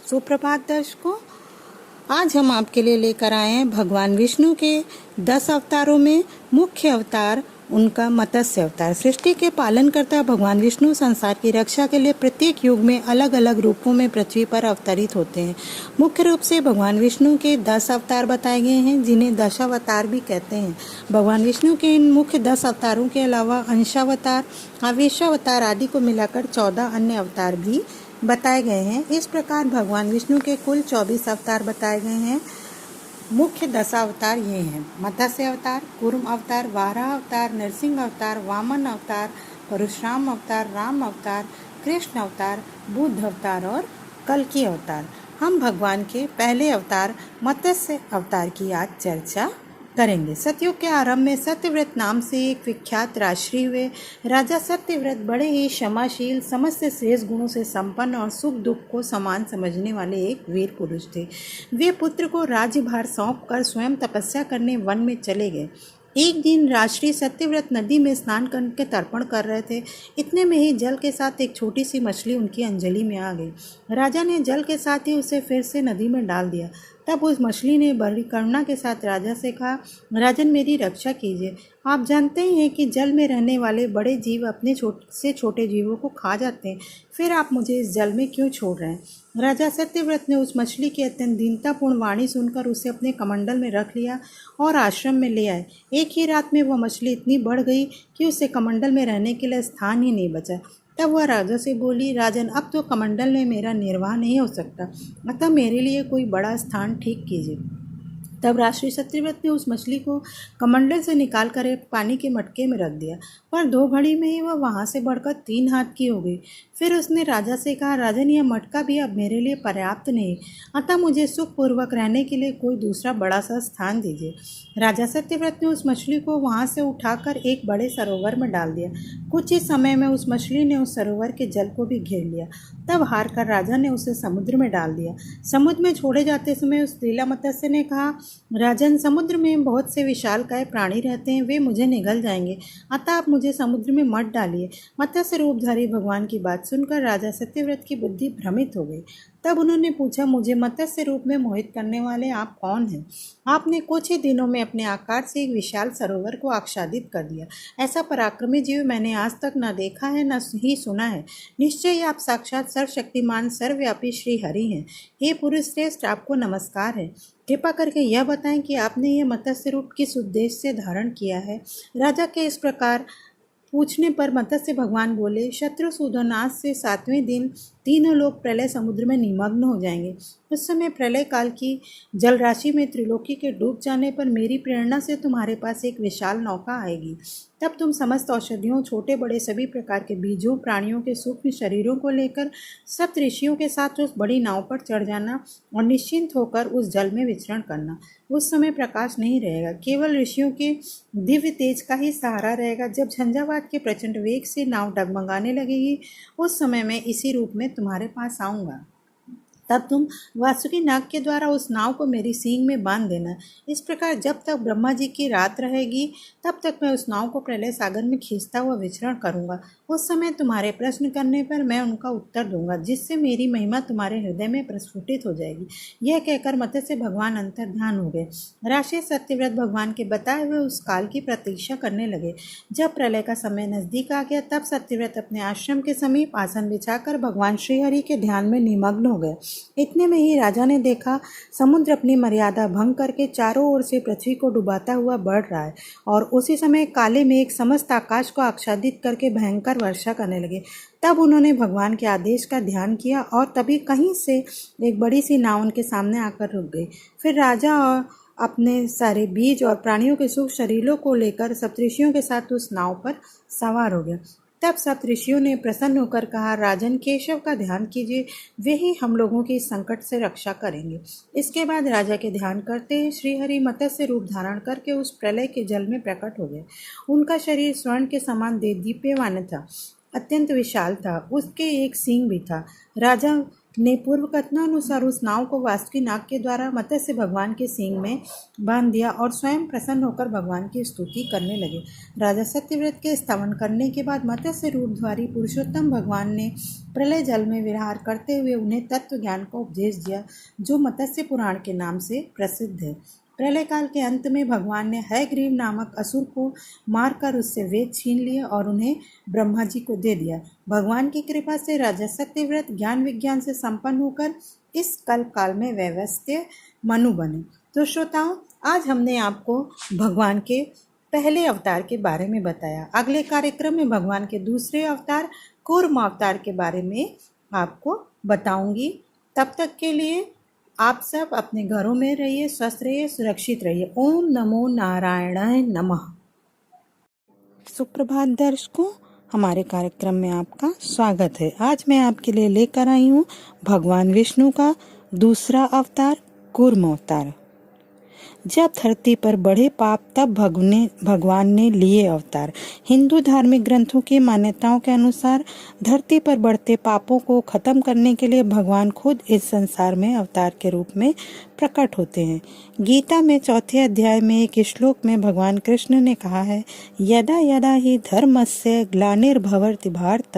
सुप्रभात दर्शकों, आज हम आपके लिए लेकर आए हैं भगवान विष्णु के 10 अवतारों में मुख्य अवतार उनका मत्स्य अवतार। सृष्टि के पालन करता भगवान विष्णु संसार की रक्षा के लिए प्रत्येक युग में अलग अलग रूपों में पृथ्वी पर अवतरित होते हैं। मुख्य रूप से भगवान विष्णु के 10 अवतार बताए गए हैं, जिन्हें दशावतार भी कहते हैं। भगवान विष्णु के इन मुख्य 10 अवतारों के अलावा अंशावतार, आवेशावतार आदि को मिलाकर 14 अन्य अवतार भी बताए गए हैं। इस प्रकार भगवान विष्णु के कुल 24 अवतार बताए गए हैं। मुख्य दशावतार ये हैं: मत्स्य अवतार, कूर्म अवतार, वाराह अवतार, नरसिंह अवतार, वामन अवतार, परशुराम अवतार, राम अवतार, कृष्ण अवतार, बुद्ध अवतार और कल्कि अवतार। हम भगवान के पहले अवतार मत्स्य अवतार की आज चर्चा करेंगे। सतयुग के आरंभ में सत्यव्रत नाम से एक विख्यात राजर्षि हुए। राजा सत्यव्रत बड़े ही क्षमाशील, समस्त श्रेष्ठ गुणों से संपन्न और सुख दुख को समान समझने वाले एक वीर पुरुष थे। वे पुत्र को राज्यभार सौंपकर स्वयं तपस्या करने वन में चले गए। एक दिन राजर्षि सत्यव्रत नदी में स्नान करके तर्पण कर रहे थे। इतने में ही जल के साथ एक छोटी सी मछली उनकी अंजलि में आ गई। राजा ने जल के साथ ही उसे फिर से नदी में डाल दिया। तब उस मछली ने बड़ी करुणा के साथ राजा से कहा, राजन, मेरी रक्षा कीजिए। आप जानते ही हैं कि जल में रहने वाले बड़े जीव अपने से छोटे जीवों को खा जाते हैं, फिर आप मुझे इस जल में क्यों छोड़ रहे हैं? राजा सत्यव्रत ने उस मछली की अत्यंत दीनतापूर्ण वाणी सुनकर उसे अपने कमंडल में रख लिया और आश्रम में ले आए। एक ही रात में वह मछली इतनी बढ़ गई कि उसे कमंडल में रहने के लिए स्थान ही नहीं बचा। तब वह राजा से बोली, राजन, अब तो कमंडल में मेरा निर्वाह नहीं हो सकता, अतः मेरे लिए कोई बड़ा स्थान ठीक कीजिए। तब राजर्षि सत्यव्रत ने उस मछली को कमंडल से निकालकर एक पानी के मटके में रख दिया, पर 2 घड़ी में ही वह वहां से बढ़कर 3 हाथ की हो गई। फिर उसने राजा से कहा, राजन, यह मटका भी अब मेरे लिए पर्याप्त नहीं, अतः मुझे सुखपूर्वक रहने के लिए कोई दूसरा बड़ा सा स्थान दीजिए। राजा सत्यव्रत ने उस मछली को वहां से उठाकर एक बड़े सरोवर में डाल दिया। कुछ ही समय में उस मछली ने उस सरोवर के जल को भी घेर लिया। तब हार कर राजा ने उसे समुद्र में डाल दिया। समुद्र में छोड़े जाते समय उस लीला मत्स्य ने कहा, राजन, समुद्र में बहुत से विशालकाय प्राणी रहते हैं, वे मुझे निगल जाएंगे, अतः आप मुझे समुद्र में मत डालिए। मत्स्य रूपधारी भगवान की बात सुनकर राजा सत्यव्रत की बुद्धि भ्रमित हो गई। तब उन्होंने पूछा, मुझे मत्स्य रूप में मोहित करने वाले आप कौन हैं? आपने कुछ ही दिनों में अपने आकार से एक विशाल सरोवर को आच्छादित कर दिया। ऐसा पराक्रमी जीव मैंने आज तक न देखा है, न ही सुना है। निश्चय ही आप साक्षात सर्वशक्तिमान सर्वव्यापी श्री हरि हैं। हे पुरुष श्रेष्ठ, आपको नमस्कार है। कृपा करके यह बताएं कि आपने यह मत्स्य रूप किस उद्देश्य से धारण किया है? राजा के इस प्रकार पूछने पर मत्स्य भगवान बोले, शत्रु सूदोनाश से 7वें दिन तीनों लोग प्रलय समुद्र में निमग्न हो जाएंगे। उस समय प्रलय काल की जलराशि में त्रिलोकी के डूब जाने पर मेरी प्रेरणा से तुम्हारे पास एक विशाल नौका आएगी। तब तुम समस्त औषधियों, छोटे बड़े सभी प्रकार के बीजों, प्राणियों के सूक्ष्म शरीरों को लेकर सप्त ऋषियों के साथ उस बड़ी नाव पर चढ़ जाना और निश्चिंत होकर उस जल में विचरण करना। उस समय प्रकाश नहीं रहेगा, केवल ऋषियों के दिव्य तेज का ही सहारा रहेगा। जब झंझावात के प्रचंड वेग से नाव डगमगाने लगेगी, उस समय मैं इसी रूप में तुम्हारे पास आऊँगा। तब तुम वासुकी नाग के द्वारा उस नाव को मेरी सींग में बांध देना। इस प्रकार जब तक ब्रह्मा जी की रात रहेगी, तब तक मैं उस नाव को प्रलय सागर में खींचता हुआ विचरण करूंगा। उस समय तुम्हारे प्रश्न करने पर मैं उनका उत्तर दूंगा, जिससे मेरी महिमा तुम्हारे हृदय में प्रस्फुटित हो जाएगी। यह कहकर मत्स्य भगवान अंतर ध्यान हो गए। राशि सत्यव्रत भगवान के बताए हुए उस काल की प्रतीक्षा करने लगे। जब प्रलय का समय नजदीक आ गया, तब सत्यव्रत अपने आश्रम के समीप आसन बिछाकर भगवान श्रीहरि के ध्यान में निमग्न हो गए। इतने में ही राजा ने देखा, समुद्र अपनी मर्यादा भंग करके चारों ओर से पृथ्वी को डुबाता हुआ बढ़ रहा है और उसी समय काले मेघ समस्त आकाश को आच्छादित करके भयंकर वर्षा करने लगे। तब उन्होंने भगवान के आदेश का ध्यान किया और तभी कहीं से एक बड़ी सी नाव उनके सामने आकर रुक गई। फिर राजा और अपने सारे बीज और प्राणियों के सूक्ष्म शरीरों को लेकर सप्तऋषियों के साथ उस नाव पर सवार हो गया। तब सप्तऋषियों ने प्रसन्न होकर कहा, राजन, केशव का ध्यान कीजिए, वे ही हम लोगों की संकट से रक्षा करेंगे। इसके बाद राजा के ध्यान करते ही श्रीहरि मत्स्य रूप धारण करके उस प्रलय के जल में प्रकट हो गए। उनका शरीर स्वर्ण के समान दीप्यमान था, अत्यंत विशाल था, उसके एक सींग भी था। राजा ने पूर्व कथनानुसार उस नाव को वासुकी नाग के द्वारा मत्स्य भगवान के सींग में बांध दिया और स्वयं प्रसन्न होकर भगवान की स्तुति करने लगे। राजा सत्यव्रत के स्तवन करने के बाद मत्स्य रूपधारी पुरुषोत्तम भगवान ने प्रलय जल में विहार करते हुए उन्हें तत्व ज्ञान का उपदेश दिया, जो मत्स्य पुराण के नाम से प्रसिद्ध है। प्रलय काल के अंत में भगवान ने हयग्रीव नामक असुर को मारकर उससे वेद छीन लिए और उन्हें ब्रह्मा जी को दे दिया। भगवान की कृपा से राजा सत्यव्रत ज्ञान विज्ञान से संपन्न होकर इस कल्प काल में वैवस्त्य मनु बने। तो श्रोताओं, आज हमने आपको भगवान के पहले अवतार के बारे में बताया। अगले कार्यक्रम में भगवान के दूसरे अवतार कूर्म अवतार के बारे में आपको बताऊंगी। तब तक के लिए आप सब अपने घरों में रहिए, स्वस्थ रहिए, सुरक्षित रहिए। ओम नमो नारायणाय नमः। सुप्रभात दर्शकों, हमारे कार्यक्रम में आपका स्वागत है। आज मैं आपके लिए लेकर आई हूँ भगवान विष्णु का दूसरा अवतार कूर्म अवतार। जब धरती पर बढ़े पाप तब भगवान ने लिए अवतार। हिंदू धार्मिक ग्रंथों की मान्यताओं के अनुसार धरती पर बढ़ते पापों को खत्म करने के लिए भगवान खुद इस संसार में अवतार के रूप में प्रकट होते हैं। गीता में 4 अध्याय में एक श्लोक में भगवान कृष्ण ने कहा है, यदा यदा ही धर्मस्य ग्लानिर्भवति भारत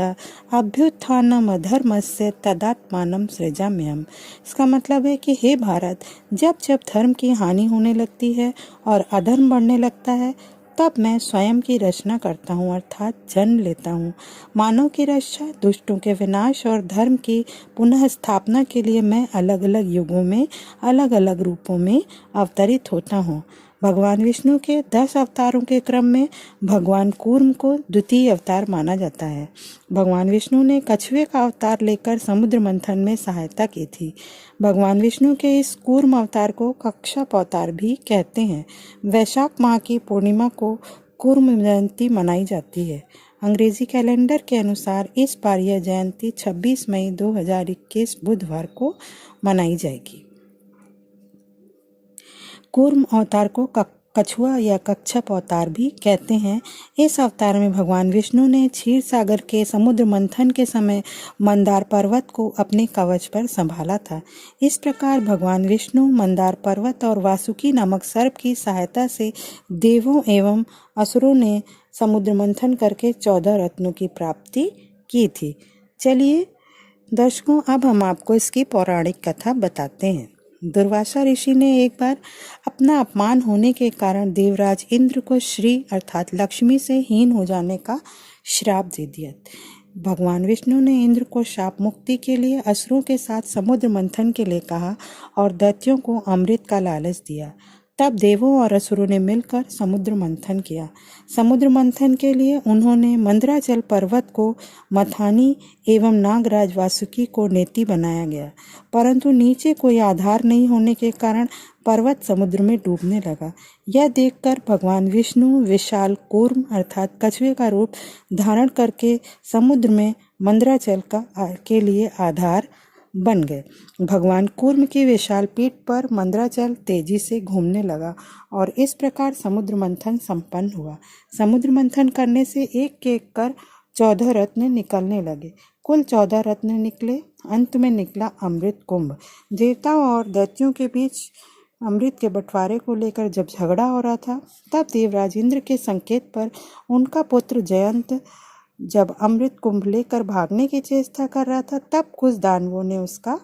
अभ्युत्थानम अधर्मस्य तदात्मानं सृजाम्यहम्। इसका मतलब है कि हे भारत, जब जब धर्म की हानि होने लगती है और अधर्म बढ़ने लगता है, तब मैं स्वयं की रचना करता हूँ, अर्थात जन्म लेता हूँ। मानव की रक्षा, दुष्टों के विनाश और धर्म की पुनः स्थापना के लिए मैं अलग अलग युगों में अलग अलग रूपों में अवतरित होता हूँ। भगवान विष्णु के 10 अवतारों के क्रम में भगवान कूर्म को द्वितीय अवतार माना जाता है। भगवान विष्णु ने कछुए का अवतार लेकर समुद्र मंथन में सहायता की थी। भगवान विष्णु के इस कूर्म अवतार को कच्छप अवतार भी कहते हैं। वैशाख माह की पूर्णिमा को कूर्म जयंती मनाई जाती है। अंग्रेजी कैलेंडर के अनुसार इस बार यह जयंती 26 मई 2021 बुधवार को मनाई जाएगी। कूर्म अवतार को कछुआ या कच्छप अवतार भी कहते हैं। इस अवतार में भगवान विष्णु ने क्षीर सागर के समुद्र मंथन के समय मंदार पर्वत को अपने कवच पर संभाला था। इस प्रकार भगवान विष्णु मंदार पर्वत और वासुकी नामक सर्प की सहायता से देवों एवं असुरों ने समुद्र मंथन करके 14 रत्नों की प्राप्ति की थी। चलिए दर्शकों, अब हम आपको इसकी पौराणिक कथा बताते हैं। दुर्वासा ऋषि ने एक बार अपना अपमान होने के कारण देवराज इंद्र को श्री अर्थात लक्ष्मी से हीन हो जाने का श्राप दे दिया। भगवान विष्णु ने इंद्र को शाप मुक्ति के लिए असुरों के साथ समुद्र मंथन के लिए कहा और दैत्यों को अमृत का लालच दिया। तब देवों और असुरों ने मिलकर समुद्र मंथन किया। समुद्र मंथन के लिए उन्होंने मंदराचल पर्वत को मथानी एवं नागराज वासुकी को नेति बनाया गया, परंतु नीचे कोई आधार नहीं होने के कारण पर्वत समुद्र में डूबने लगा। यह देखकर भगवान विष्णु विशाल कूर्म अर्थात कछुए का रूप धारण करके समुद्र में मंदराचल के लिए आधार बन गए। भगवान कूर्म की विशाल पीठ पर मंदराचल तेजी से घूमने लगा और इस प्रकार समुद्र मंथन संपन्न हुआ। समुद्र मंथन करने से एक एक कर 14 रत्न निकलने लगे। कुल 14 रत्न निकले। अंत में निकला अमृत कुंभ। देवताओं और दैत्यों के बीच अमृत के बंटवारे को लेकर जब झगड़ा हो रहा था, तब देवराज इंद्र के संकेत पर उनका पुत्र जयंत जब अमृत कुंभ लेकर भागने की चेष्टा कर रहा था, तब कुछ दानवों ने उसका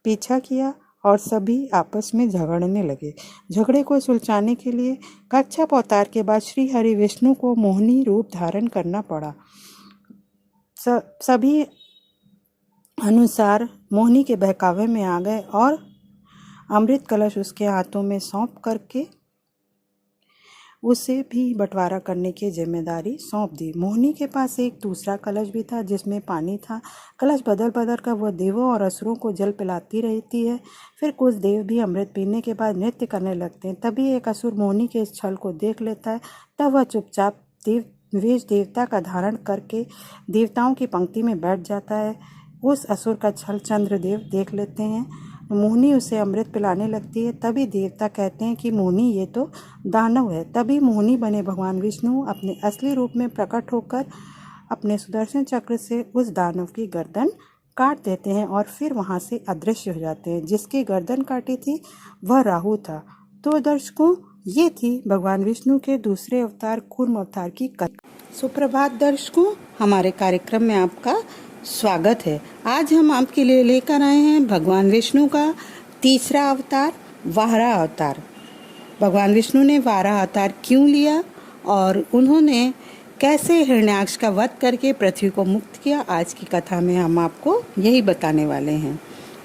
पीछा किया और सभी आपस में झगड़ने लगे। झगड़े को सुलझाने के लिए कच्छप अवतार के बाद श्री हरि विष्णु को मोहिनी रूप धारण करना पड़ा। सभी अनुसार मोहिनी के बहकावे में आ गए और अमृत कलश उसके हाथों में सौंप करके उसे भी बंटवारा करने की जिम्मेदारी सौंप दी। मोहिनी के पास एक दूसरा कलश भी था जिसमें पानी था। कलश बदल बदल कर वह देवों और असुरों को जल पिलाती रहती है। फिर कुछ देव भी अमृत पीने के बाद नृत्य करने लगते हैं। तभी एक असुर मोहिनी के इस छल को देख लेता है। तब वह चुपचाप वेश देवता का धारण करके देवताओं की पंक्ति में बैठ जाता है। उस असुर का छल चंद्रदेव देख लेते हैं। मोहिनी उसे अमृत पिलाने लगती है। तभी देवता कहते हैं कि मोहिनी ये तो दानव है। तभी मोहिनी बने भगवान विष्णु अपने असली रूप में प्रकट होकर अपने सुदर्शन चक्र से उस दानव की गर्दन काट देते हैं और फिर वहाँ से अदृश्य हो जाते हैं। जिसकी गर्दन काटी थी वह राहु था। तो दर्शकों, ये थी भगवान विष्णु के दूसरे अवतार कूर्म अवतार की कथा। सुप्रभात दर्शकों, हमारे कार्यक्रम में आपका स्वागत है। आज हम आपके लिए लेकर आए हैं भगवान विष्णु का तीसरा अवतार, वाराह अवतार। भगवान विष्णु ने वाराह अवतार क्यों लिया और उन्होंने कैसे हिरण्याक्ष का वध करके पृथ्वी को मुक्त किया, आज की कथा में हम आपको यही बताने वाले हैं।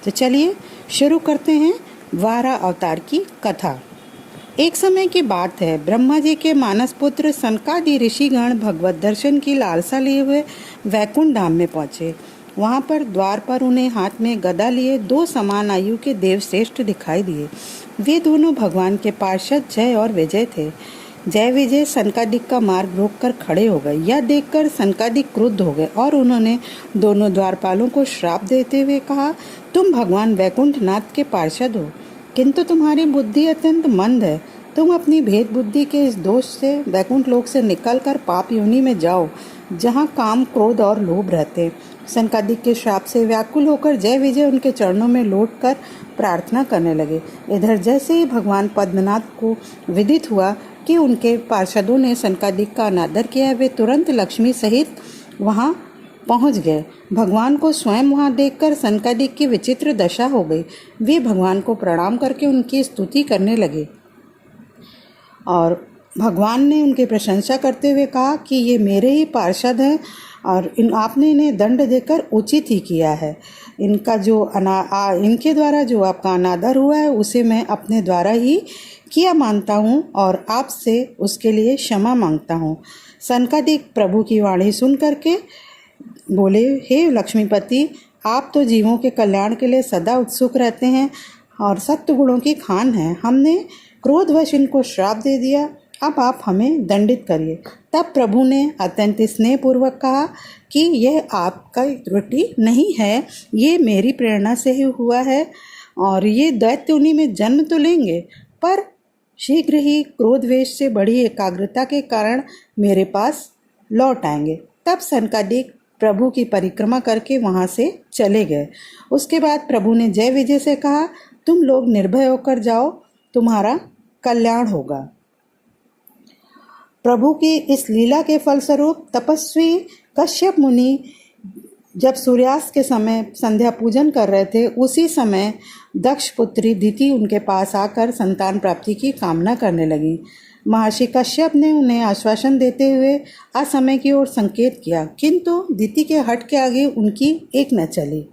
तो चलिए शुरू करते हैं वाराह अवतार की कथा। एक समय की बात है, ब्रह्मा जी के मानस पुत्र सनकादि ऋषिगण भगवत दर्शन की लालसा लिए हुए वैकुंठ धाम में पहुंचे। वहां पर द्वार पर उन्हें हाथ में गदा लिए दो समान आयु के देवश्रेष्ठ दिखाई दिए। वे दोनों भगवान के पार्षद जय और विजय थे। जय विजय सनकादिक का मार्ग रोककर खड़े हो गए। यह देखकर सनकादिक क्रुद्ध हो गए और उन्होंने दोनों द्वारपालों को श्राप देते हुए कहा, तुम भगवान वैकुंठनाथ के पार्षद हो, किंतु तुम्हारी बुद्धि अत्यंत मंद है। तुम अपनी भेद बुद्धि के इस दोष से वैकुंठ लोक से निकलकर पाप योनि में जाओ, जहाँ काम, क्रोध और लोभ रहते। सनकादिक के श्राप से व्याकुल होकर जय विजय उनके चरणों में लौटकर प्रार्थना करने लगे। इधर जैसे ही भगवान पद्मनाथ को विदित हुआ कि उनके पार्षदों ने सनकादिक का अनादर किया, वे तुरंत लक्ष्मी सहित वहां पहुंच गए। भगवान को स्वयं वहां देखकर सनकादिक की विचित्र दशा हो गई। वे भगवान को प्रणाम करके उनकी स्तुति करने लगे और भगवान ने उनकी प्रशंसा करते हुए कहा कि ये मेरे ही पार्षद हैं और आपने इन्हें दंड देकर उचित ही किया है। इनका जो इनके द्वारा जो आपका अनादर हुआ है उसे मैं अपने द्वारा ही किया मानता हूँ और आपसे उसके लिए क्षमा मांगता हूँ। सनकादिक प्रभु की वाणी सुन करके बोले, हे लक्ष्मीपति, आप तो जीवों के कल्याण के लिए सदा उत्सुक रहते हैं और सत्य गुणों की खान हैं। हमने क्रोधवश इनको श्राप दे दिया, अब आप हमें दंडित करिए। तब प्रभु ने अत्यंत स्नेहपूर्वक कहा कि यह आपका त्रुटि नहीं है, ये मेरी प्रेरणा से ही हुआ है और ये दैत्य योनि में जन्म तो लेंगे, पर शीघ्र ही क्रोधवेश से बड़ी एकाग्रता के कारण मेरे पास लौट आएंगे। तब सनकादिक प्रभु की परिक्रमा करके वहाँ से चले गए। उसके बाद प्रभु ने जय विजय से कहा, तुम लोग निर्भय होकर जाओ, तुम्हारा कल्याण होगा। प्रभु की इस लीला के फलस्वरूप तपस्वी कश्यप मुनि जब सूर्यास्त के समय संध्या पूजन कर रहे थे, उसी समय दक्ष पुत्री दिति उनके पास आकर संतान प्राप्ति की कामना करने लगी। महर्षि कश्यप ने उन्हें आश्वासन देते हुए असमय की ओर संकेत किया, किंतु दिति के हट के आगे उनकी एक न चली।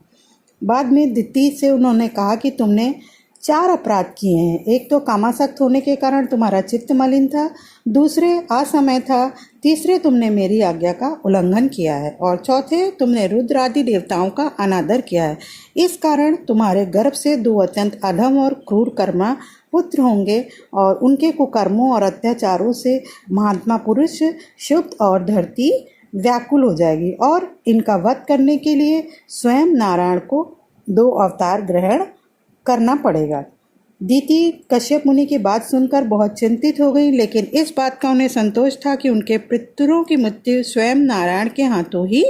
बाद में दिति से उन्होंने कहा कि तुमने 4 अपराध किए हैं। एक तो कामासक्त होने के कारण तुम्हारा चित्त मलिन था, दूसरे असमय था, तीसरे तुमने मेरी आज्ञा का उल्लंघन किया है और चौथे तुमने रुद्र आदि देवताओं का अनादर किया है। इस कारण तुम्हारे गर्भ से 2 अत्यंत अधम और क्रूर कर्मा पुत्र होंगे और उनके कुकर्मों और अत्याचारों से महात्मा पुरुष, शुद्ध और धरती व्याकुल हो जाएगी और इनका वध करने के लिए स्वयं नारायण को 2 अवतार ग्रहण करना पड़ेगा। दिति कश्यप मुनि की बात सुनकर बहुत चिंतित हो गई, लेकिन इस बात का उन्हें संतोष था कि उनके पितरों की मृत्यु स्वयं नारायण के हाथों ही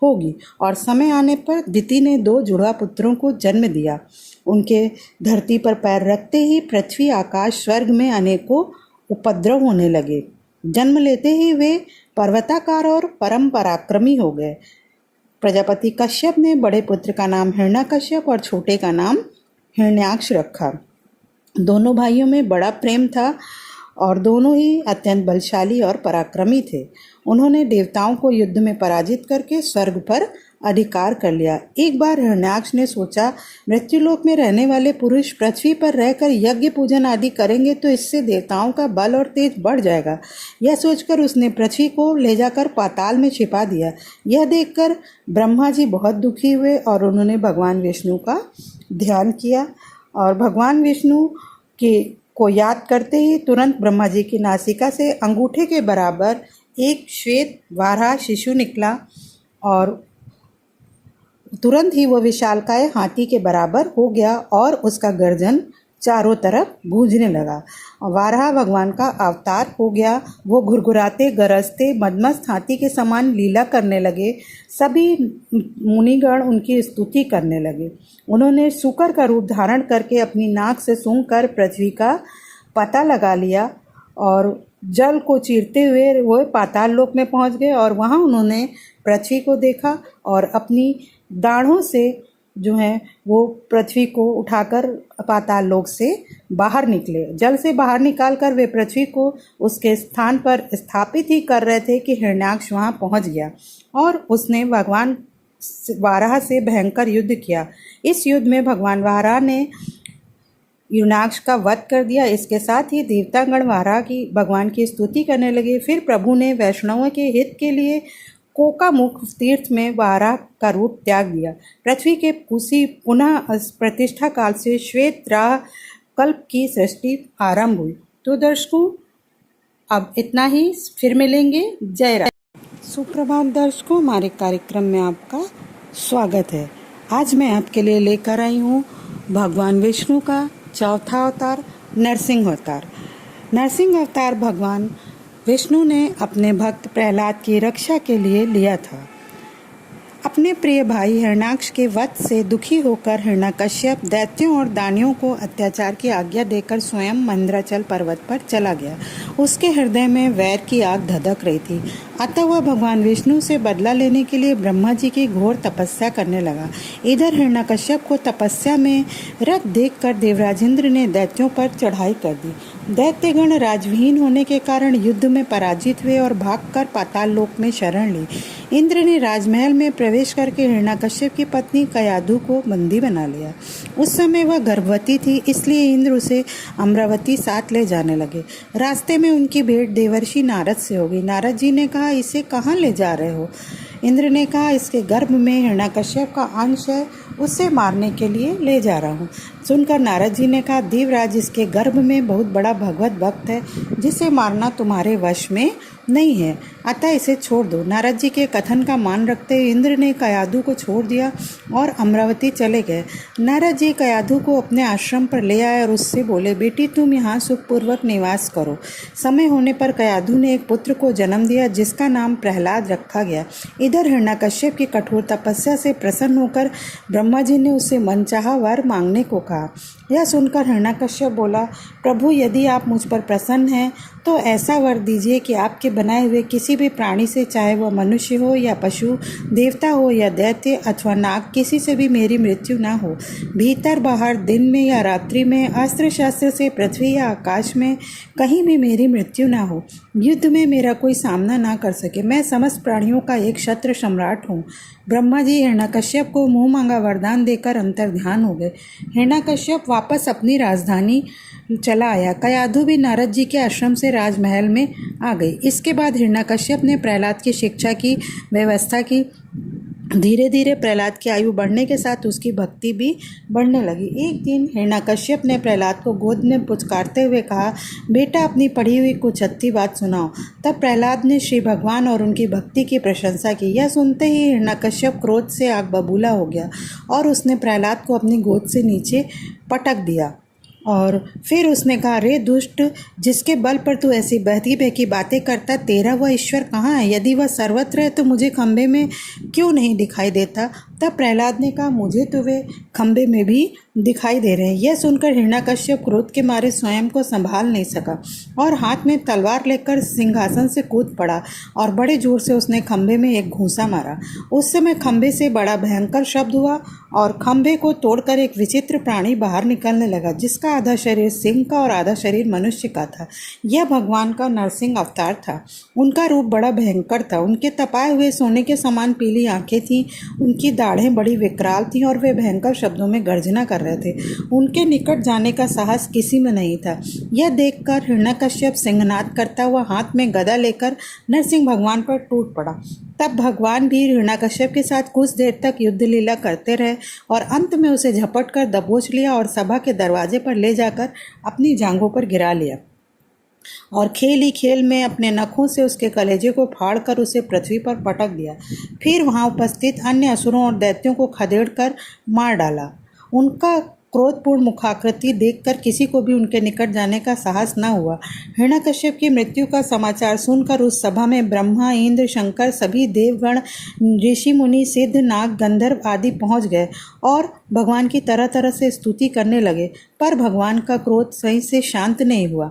होगी और समय आने पर दिति ने 2 जुड़वा पुत्रों को जन्म दिया। उनके धरती पर पैर रखते ही पृथ्वी, आकाश, स्वर्ग में अनेकों उपद्रव होने लगे। जन्म लेते ही वे पर्वताकार और परम पराक्रमी हो गए। प्रजापति कश्यप ने बड़े पुत्र का नाम हिरण्यकश्यप और छोटे का नाम हिरण्याक्ष रखा। दोनों भाइयों में बड़ा प्रेम था और दोनों ही अत्यंत बलशाली और पराक्रमी थे। उन्होंने देवताओं को युद्ध में पराजित करके स्वर्ग पर अधिकार कर लिया। एक बार हिरण्याक्ष ने सोचा, मृत्युलोक में रहने वाले पुरुष पृथ्वी पर रहकर यज्ञ पूजन आदि करेंगे तो इससे देवताओं का बल और तेज बढ़ जाएगा। यह सोचकर उसने पृथ्वी को ले जाकर पाताल में छिपा दिया। यह देखकर ब्रह्मा जी बहुत दुखी हुए और उन्होंने भगवान विष्णु का ध्यान किया और भगवान विष्णु को याद करते ही तुरंत ब्रह्मा जी की नासिका से अंगूठे के बराबर एक श्वेत वाराह शिशु निकला और तुरंत ही वह विशालकाय हाथी के बराबर हो गया और उसका गर्जन चारों तरफ गूंजने लगा। वाराह भगवान का अवतार हो गया। वो घुरघुराते गरजते मदमस्त हाथी के समान लीला करने लगे। सभी मुनिगण उनकी स्तुति करने लगे। उन्होंने सूकर का रूप धारण करके अपनी नाक से सूंघकर पृथ्वी का पता लगा लिया और जल को चीरते हुए वो पाताल लोक में पहुंच गए और वहां उन्होंने पृथ्वी को देखा और अपनी दाढ़ों से जो है वो पृथ्वी को उठाकर पाताल लोक से बाहर निकले। जल से बाहर निकालकर वे पृथ्वी को उसके स्थान पर स्थापित ही कर रहे थे कि हिरण्याक्ष वहां पहुंच गया और उसने भगवान वाराह से भयंकर युद्ध किया। इस युद्ध में भगवान वाराह ने हिरण्याक्ष का वध कर दिया। इसके साथ ही देवतागण वाराह की भगवान की स्तुति करने लगे। फिर प्रभु ने वैष्णवों के हित के लिए कोकामुख तीर्थ में वाराह का रूप त्याग दिया। पृथ्वी के कुशी पुनः प्रतिष्ठा काल से श्वेत राह कल्प की सृष्टि आरंभ हुई। तो दर्शकों, अब इतना ही, फिर मिलेंगे। जय राम। सुप्रभात दर्शकों, हमारे कार्यक्रम में आपका स्वागत है। आज मैं आपके लिए लेकर आई हूँ भगवान विष्णु का चौथा अवतार, नरसिंह अवतार। नरसिंह अवतार भगवान विष्णु ने अपने भक्त प्रहलाद की रक्षा के लिए लिया था। अपने प्रिय भाई हिरण्याक्ष के वध से दुखी होकर हिरण्यकश्यप दैत्यों और दानियों को अत्याचार की आज्ञा देकर स्वयं मंदराचल पर्वत पर चला गया। उसके हृदय में वैर की आग धधक रही थी। अतः वह भगवान विष्णु से बदला लेने के लिए ब्रह्मा जी की घोर तपस्या करने लगा। इधर हिरण्यकश्यप को तपस्या में रत देखकर देवराज इंद्र ने दैत्यों पर चढ़ाई कर दी। दैत्यगण राजविहीन होने के कारण युद्ध में पराजित हुए और भागकर पाताल लोक में शरण ली। इंद्र ने राजमहल में प्रवेश करके हिरण्यकश्यप की पत्नी कयाधु को बंदी बना लिया। उस समय वह गर्भवती थी, इसलिए इंद्र उसे अमरावती साथ ले जाने लगे। रास्ते में उनकी भेंट देवर्षि नारद से हो गई। नारद जी ने कहा, इसे कहाँ ले जा रहे हो? इंद्र ने कहा, इसके गर्भ में हिरण्यकश्यप का अंश है, उसे मारने के लिए ले जा रहा हूँ। सुनकर नारद जी ने कहा, देवराज, इसके गर्भ में बहुत बड़ा भगवत भक्त है, जिसे मारना तुम्हारे वश में नहीं है, अतः इसे छोड़ दो। नारद जी के कथन का मान रखते हुए इंद्र ने कयाधु को छोड़ दिया और अमरावती चले गए। नारद जी कयाधु को अपने आश्रम पर ले आए और उससे बोले, बेटी, तुम यहाँ सुखपूर्वक निवास करो। समय होने पर कयाधु ने एक पुत्र को जन्म दिया, जिसका नाम प्रहलाद रखा गया। इधर हिरण्यकश्यप की कठोर तपस्या से प्रसन्न होकर ब्रह्मा जी ने उससे मनचाहा वर मांगने को कहा। यह सुनकर हिरण्यकश्यप बोला, प्रभु, यदि आप मुझ पर प्रसन्न हैं तो ऐसा वर दीजिए कि आपके बनाए हुए किसी भी प्राणी से, चाहे वह मनुष्य हो या पशु, देवता हो या दैत्य अथवा नाग, किसी से भी मेरी मृत्यु ना हो। भीतर बाहर, दिन में या रात्रि में, अस्त्र शस्त्र से, पृथ्वी या आकाश में, कहीं भी मेरी मृत्यु ना हो। युद्ध में मेरा कोई सामना ना कर सके। मैं समस्त प्राणियों का एक क्षत्र सम्राट हूँ। ब्रह्मा जी हिरण्यकश्यप को मुँह मांगा वरदान देकर अंतर्ध्यान हो गए। हिरण्यकश्यप वापस अपनी राजधानी चला आया। कयाधु भी नारद जी के आश्रम से राजमहल में आ गई। इसके बाद हिरण्यकश्यप ने प्रहलाद की शिक्षा की व्यवस्था की। धीरे धीरे प्रहलाद की आयु बढ़ने के साथ उसकी भक्ति भी बढ़ने लगी। एक दिन हिरण्यकश्यप ने प्रहलाद को गोद में पुचकारते हुए कहा, बेटा, अपनी पढ़ी हुई कुछ अच्छी बात सुनाओ। तब प्रहलाद ने श्री भगवान और उनकी भक्ति की प्रशंसा की। यह सुनते ही हिरण्यकश्यप क्रोध से आग बबूला हो गया और उसने प्रहलाद को अपनी गोद से नीचे पटक दिया और फिर उसने कहा, रे दुष्ट, जिसके बल पर तू ऐसी बहकी बहकी बातें करता, तेरा वह ईश्वर कहाँ है? यदि वह सर्वत्र है तो मुझे खंबे में क्यों नहीं दिखाई देता? तब प्रहलाद ने कहा, मुझे तो वे खंबे में भी दिखाई दे रहे हैं। यह सुनकर हिरण्यकश्यप क्रोध के मारे स्वयं को संभाल नहीं सका और हाथ में तलवार लेकर सिंहासन से कूद पड़ा और बड़े जोर से उसने खंबे में एक घूंसा मारा। उस समय खंबे से बड़ा भयंकर शब्द हुआ और खंबे को तोड़कर एक विचित्र प्राणी बाहर निकलने लगा, जिसका आधा शरीर सिंह का और आधा शरीर मनुष्य का था। यह भगवान का नरसिंह अवतार था। उनका रूप बड़ा भयंकर था। उनके तपाए हुए सोने के समान पीली आंखें थीं, उनकी दाढ़ें बड़ी विकराल थीं और वे भयंकर शब्दों में गर्जना कर रहे थे। उनके निकट जाने का साहस किसी में नहीं था। यह देखकर हिरण्यकश्यप सिंहनाद करता हुआ हाथ में गदा लेकर नरसिंह भगवान पर टूट पड़ा। तब भगवान भी हिरण्यकश्यप के साथ कुछ देर तक युद्ध लीला करते रहे और अंत में उसे झपट कर दबोच लिया और सभा के दरवाजे पर ले जाकर अपनी जांघों पर गिरा लिया और खेल ही खेल में अपने नखों से उसके कलेजे को फाड़कर उसे पृथ्वी पर पटक दिया। फिर वहां उपस्थित अन्य असुरों और दैत्यों को खदेड़ कर मार डाला। उनका क्रोधपूर्ण मुखाकृति देखकर किसी को भी उनके निकट जाने का साहस न हुआ। हिरण्यकश्यप की मृत्यु का समाचार सुनकर उस सभा में ब्रह्मा, इंद्र, शंकर, सभी देवगण, ऋषि मुनि, सिद्ध, नाग, गंधर्व आदि पहुंच गए और भगवान की तरह तरह से स्तुति करने लगे, पर भगवान का क्रोध सही से शांत नहीं हुआ।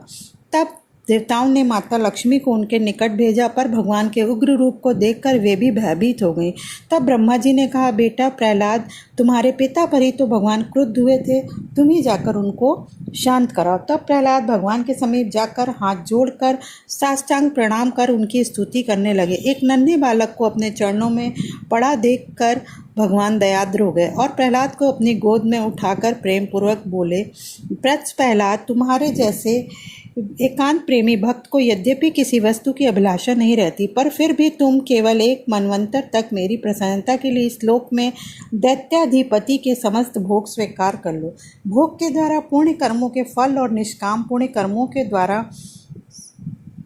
तब देवताओं ने माता लक्ष्मी को उनके निकट भेजा, पर भगवान के उग्र रूप को देखकर वे भी भयभीत हो गईं। तब ब्रह्मा जी ने कहा, बेटा प्रहलाद, तुम्हारे पिता पर ही तो भगवान क्रुद्ध हुए थे, तुम ही जाकर उनको शांत कराओ। तब प्रहलाद भगवान के समीप जाकर हाथ जोड़कर साष्टांग प्रणाम कर उनकी स्तुति करने लगे। एक नन्हे बालक को अपने चरणों में पड़ा देखकर भगवान दयाद्र हो गए और प्रहलाद को अपनी गोद में उठाकर प्रेम पूर्वक बोले, प्रहलाद, तुम्हारे जैसे एकांत प्रेमी भक्त को यद्यपि किसी वस्तु की अभिलाषा नहीं रहती, पर फिर भी तुम केवल एक मनवंतर तक मेरी प्रसन्नता के लिए इस लोक में दैत्याधिपति के समस्त भोग स्वीकार कर लो। भोग के द्वारा पुण्य कर्मों के फल और निष्काम पुण्य कर्मों के द्वारा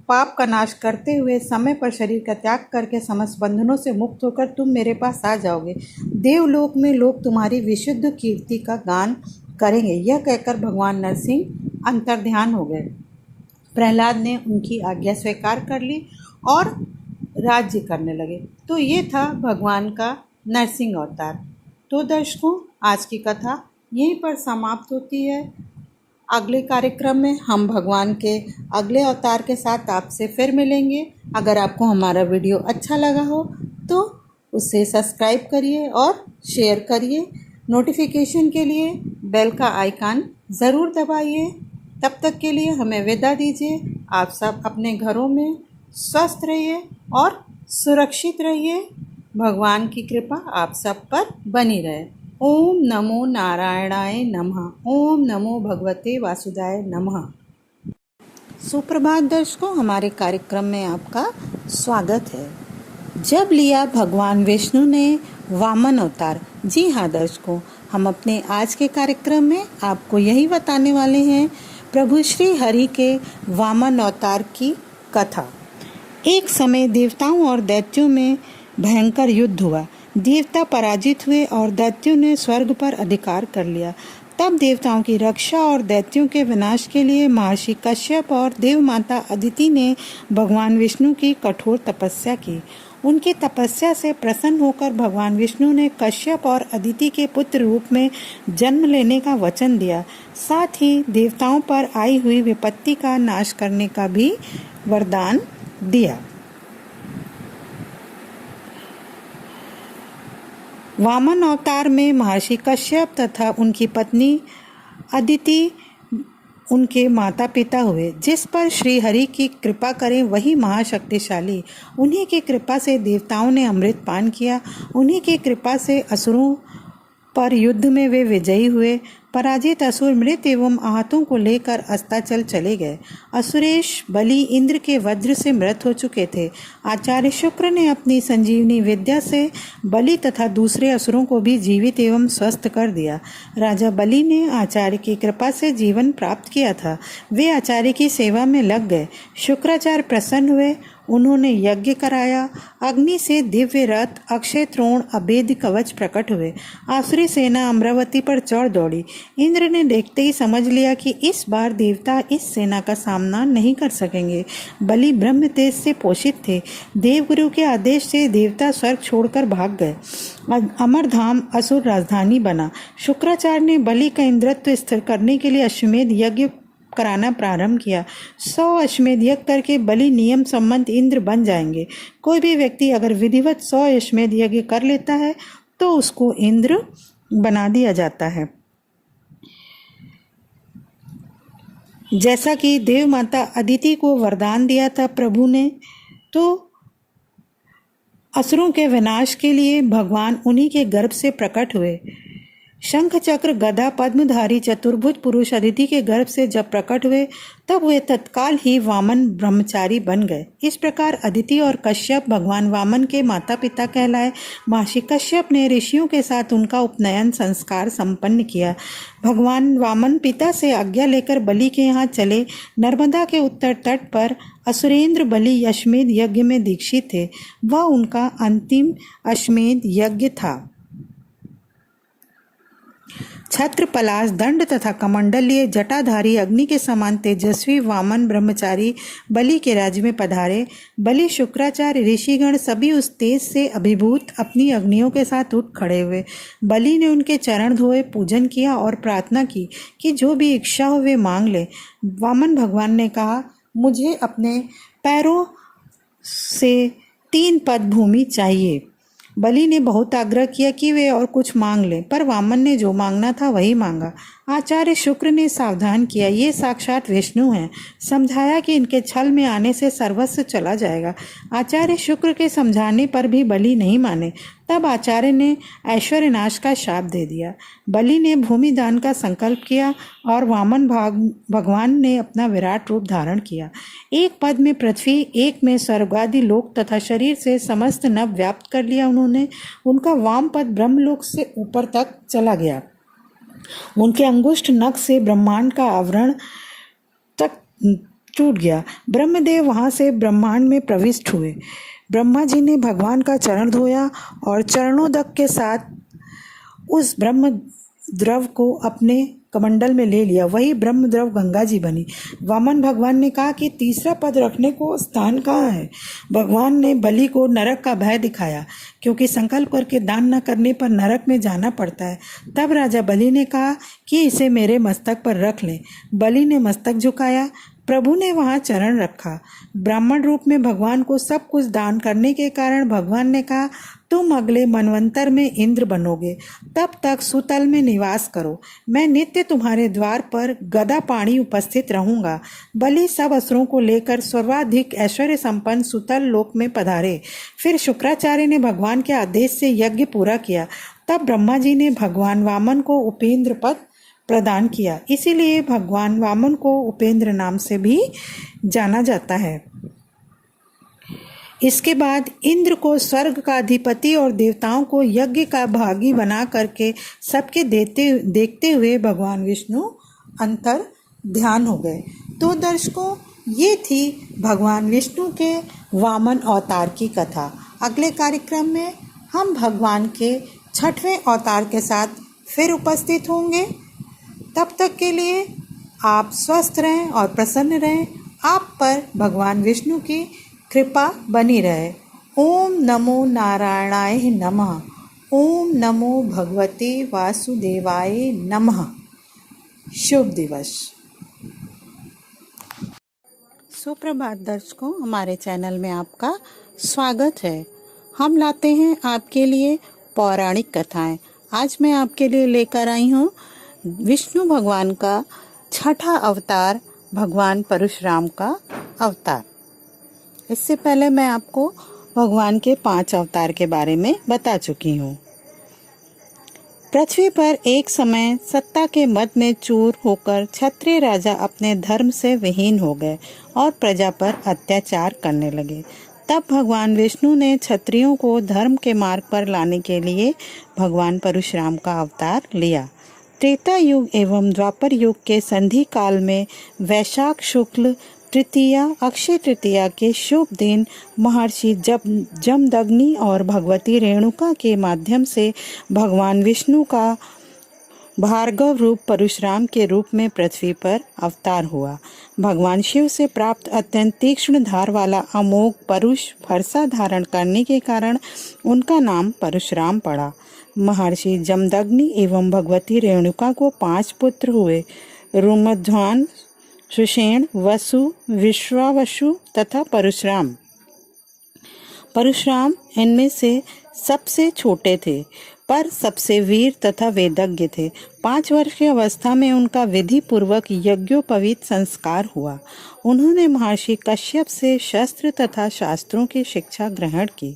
पाप का नाश करते हुए समय पर शरीर का त्याग करके समस्त बंधनों से मुक्त होकर तुम मेरे पास आ जाओगे। देवलोक में लोग तुम्हारी विशुद्ध कीर्ति का गान करेंगे। यह कहकर भगवान नरसिंह अंतर्ध्यान हो गए। प्रहलाद ने उनकी आज्ञा स्वीकार कर ली और राज्य करने लगे। तो ये था भगवान का नरसिंह अवतार। तो दर्शकों, आज की कथा यहीं पर समाप्त होती है। अगले कार्यक्रम में हम भगवान के अगले अवतार के साथ आपसे फिर मिलेंगे। अगर आपको हमारा वीडियो अच्छा लगा हो तो उसे सब्सक्राइब करिए और शेयर करिए। नोटिफिकेशन के लिए बेल का आइकन ज़रूर दबाइए। तब तक के लिए हमें विदा दीजिए। आप सब अपने घरों में स्वस्थ रहिए और सुरक्षित रहिए। भगवान की कृपा आप सब पर बनी रहे। ओम नमो नारायणाय नमः। ओम नमो भगवते वासुदेवाय नमः। सुप्रभात दर्शकों, हमारे कार्यक्रम में आपका स्वागत है। जब लिया भगवान विष्णु ने वामन अवतार। जी हाँ दर्शकों, हम अपने आज के कार्यक्रम में आपको यही बताने वाले हैं प्रभु श्री हरि के वामन अवतार की कथा। एक समय देवताओं और दैत्यों में भयंकर युद्ध हुआ। देवता पराजित हुए और दैत्यों ने स्वर्ग पर अधिकार कर लिया। तब देवताओं की रक्षा और दैत्यों के विनाश के लिए महर्षि कश्यप और देव माता अदिति ने भगवान विष्णु की कठोर तपस्या की। उनकी तपस्या से प्रसन्न होकर भगवान विष्णु ने कश्यप और अदिति के पुत्र रूप में जन्म लेने का वचन दिया। साथ ही देवताओं पर आई हुई विपत्ति का नाश करने का भी वरदान दिया। वामन अवतार में महर्षि कश्यप तथा उनकी पत्नी अदिति उनके माता पिता हुए। जिस पर श्री हरि की कृपा करें वही महाशक्तिशाली। उन्हीं की कृपा से देवताओं ने अमृत पान किया। उन्हीं की कृपा से असुरों पर युद्ध में वे विजयी हुए। पराजित असुर मृत एवं आहतों को लेकर अस्ताचल चले गए। असुरेश बलि इंद्र के वज्र से मृत हो चुके थे। आचार्य शुक्र ने अपनी संजीवनी विद्या से बलि तथा दूसरे असुरों को भी जीवित एवं स्वस्थ कर दिया। राजा बलि ने आचार्य की कृपा से जीवन प्राप्त किया था। वे आचार्य की सेवा में लग गए। शुक्राचार्य प्रसन्न हुए। उन्होंने यज्ञ कराया। अग्नि से दिव्य रथ, अक्षय त्रोण, अभेद्य कवच प्रकट हुए। आसुरी सेना अमरावती पर चढ़ दौड़ी। इंद्र ने देखते ही समझ लिया कि इस बार देवता इस सेना का सामना नहीं कर सकेंगे। बलि ब्रह्म तेज से पोषित थे। देवगुरु के आदेश से देवता स्वर्ग छोड़कर भाग गए। अमरधाम असुर राजधानी बना। शुक्राचार्य ने बलि का इंद्रत्व स्थिर करने के लिए अश्वमेध यज्ञ कराना प्रारंभ किया। 100 अश्वमेध यज्ञ करके बलि नियम संबंध इंद्र बन जाएंगे। कोई भी व्यक्ति अगर विधिवत 100 अश्वमेध यज्ञ कर लेता है तो उसको इंद्र बना दिया जाता है। जैसा कि देव माता अदिति को वरदान दिया था प्रभु ने, तो असुरों के विनाश के लिए भगवान उन्हीं के गर्भ से प्रकट हुए। शंख चक्र गदा पद्मधारी चतुर्भुज पुरुष अदिति के गर्भ से जब प्रकट हुए तब वे तत्काल ही वामन ब्रह्मचारी बन गए। इस प्रकार अदिति और कश्यप भगवान वामन के माता पिता कहलाए। महर्षि कश्यप ने ऋषियों के साथ उनका उपनयन संस्कार संपन्न किया। भगवान वामन पिता से आज्ञा लेकर बलि के यहाँ चले। नर्मदा के उत्तर तट पर असुरेंद्र बलि अश्वमेध यज्ञ में दीक्षित थे। वह उनका अंतिम अश्वमेध यज्ञ था। छत्र, पलाश, दंड तथा कमंडल लिए जटाधारी अग्नि के समान तेजस्वी वामन ब्रह्मचारी बलि के राज्य में पधारे। बलि, शुक्राचार्य, ऋषिगण सभी उस तेज से अभिभूत अपनी अग्नियों के साथ उठ खड़े हुए। बलि ने उनके चरण धोए, पूजन किया और प्रार्थना की कि जो भी इच्छा हो वे मांग ले। वामन भगवान ने कहा, मुझे अपने पैरों से 3 पद भूमि चाहिए। बलि ने बहुत आग्रह किया कि वे और कुछ मांग लें, पर वामन ने जो मांगना था वही मांगा। आचार्य शुक्र ने सावधान किया, ये साक्षात विष्णु हैं। समझाया कि इनके छल में आने से सर्वस्व चला जाएगा। आचार्य शुक्र के समझाने पर भी बलि नहीं माने। तब आचार्य ने ऐश्वर्य नाश का शाप दे दिया। बलि ने भूमि दान का संकल्प किया और वामन भगवान ने अपना विराट रूप धारण किया। एक पद में पृथ्वी, एक में स्वर्ग आदि लोक तथा शरीर से समस्त नभ व्याप्त कर लिया उन्होंने। उनका वाम पद ब्रह्मलोक से ऊपर तक चला गया। उनके अंगुष्ठ नख से ब्रह्मांड का आवरण तक टूट गया। ब्रह्मदेव वहां से ब्रह्मांड में प्रविष्ट हुए। ब्रह्मा जी ने भगवान का चरण धोया और चरणोदक के साथ उस ब्रह्म द्रव को अपने कमंडल में ले लिया। वही ब्रह्म द्रव गंगा जी बनी। वामन भगवान ने कहा कि तीसरा पद रखने को स्थान कहाँ है। भगवान ने बलि को नरक का भय दिखाया, क्योंकि संकल्प करके दान न करने पर नरक में जाना पड़ता है। तब राजा बलि ने कहा कि इसे मेरे मस्तक पर रख लें। बलि ने मस्तक झुकाया। प्रभु ने वहां चरण रखा। ब्राह्मण रूप में भगवान को सब कुछ दान करने के कारण भगवान ने कहा, तुम अगले मनवंतर में इंद्र बनोगे, तब तक सुतल में निवास करो। मैं नित्य तुम्हारे द्वार पर गदा पाणी उपस्थित रहूंगा। बलि सब असुरों को लेकर सर्वाधिक ऐश्वर्य संपन्न सुतल लोक में पधारे। फिर शुक्राचार्य ने भगवान के आदेश से यज्ञ पूरा किया। तब ब्रह्मा जी ने भगवान वामन को उपेंद्र पद प्रदान किया। इसीलिए भगवान वामन को उपेंद्र नाम से भी जाना जाता है। इसके बाद इंद्र को स्वर्ग का अधिपति और देवताओं को यज्ञ का भागी बना करके सबके देखते हुए भगवान विष्णु अंतर ध्यान हो गए। तो दर्शकों, ये थी भगवान विष्णु के वामन अवतार की कथा। अगले कार्यक्रम में हम भगवान के 6वें अवतार के साथ फिर उपस्थित होंगे। तब तक के लिए आप स्वस्थ रहें और प्रसन्न रहें। आप पर भगवान विष्णु की कृपा बनी रहे। ओम नमो नारायणाय नमः। ओम नमो भगवते वासुदेवाय नमः। शुभ दिवस। सुप्रभात दर्शकों, हमारे चैनल में आपका स्वागत है। हम लाते हैं आपके लिए पौराणिक कथाएं। आज मैं आपके लिए लेकर आई हूँ विष्णु भगवान का 6ठा अवतार, भगवान परशुराम का अवतार। इससे पहले मैं आपको भगवान के 5 अवतार के बारे में बता चुकी हूँ। पृथ्वी पर एक समय सत्ता के मद में चूर होकर क्षत्रिय राजा अपने धर्म से विहीन हो गए और प्रजा पर अत्याचार करने लगे। तब भगवान विष्णु ने क्षत्रियों को धर्म के मार्ग पर लाने के लिए भगवान परशुराम का अवतार लिया। त्रेता युग एवं द्वापर युग के संधि काल में वैशाख शुक्ल तृतीया, अक्षय तृतीया के शुभ दिन महर्षि जमदग्नि और भगवती रेणुका के माध्यम से भगवान विष्णु का भार्गव रूप परशुराम के रूप में पृथ्वी पर अवतार हुआ। भगवान शिव से प्राप्त अत्यंत तीक्ष्ण धार वाला अमोघ परुष फरसा धारण करने के कारण उनका नाम परशुराम पड़ा। महर्षि जमदग्नि एवं भगवती रेणुका को 5 पुत्र हुए, रुमध्वान, सुषेण, वसु, विश्वावसु तथा परशुराम। परशुराम इनमें से सबसे छोटे थे, पर सबसे वीर तथा वेदज्ञ थे। 5 वर्ष की अवस्था में उनका विधि पूर्वक यज्ञोपवीत संस्कार हुआ। उन्होंने महर्षि कश्यप से शस्त्र तथा शास्त्रों की शिक्षा ग्रहण की।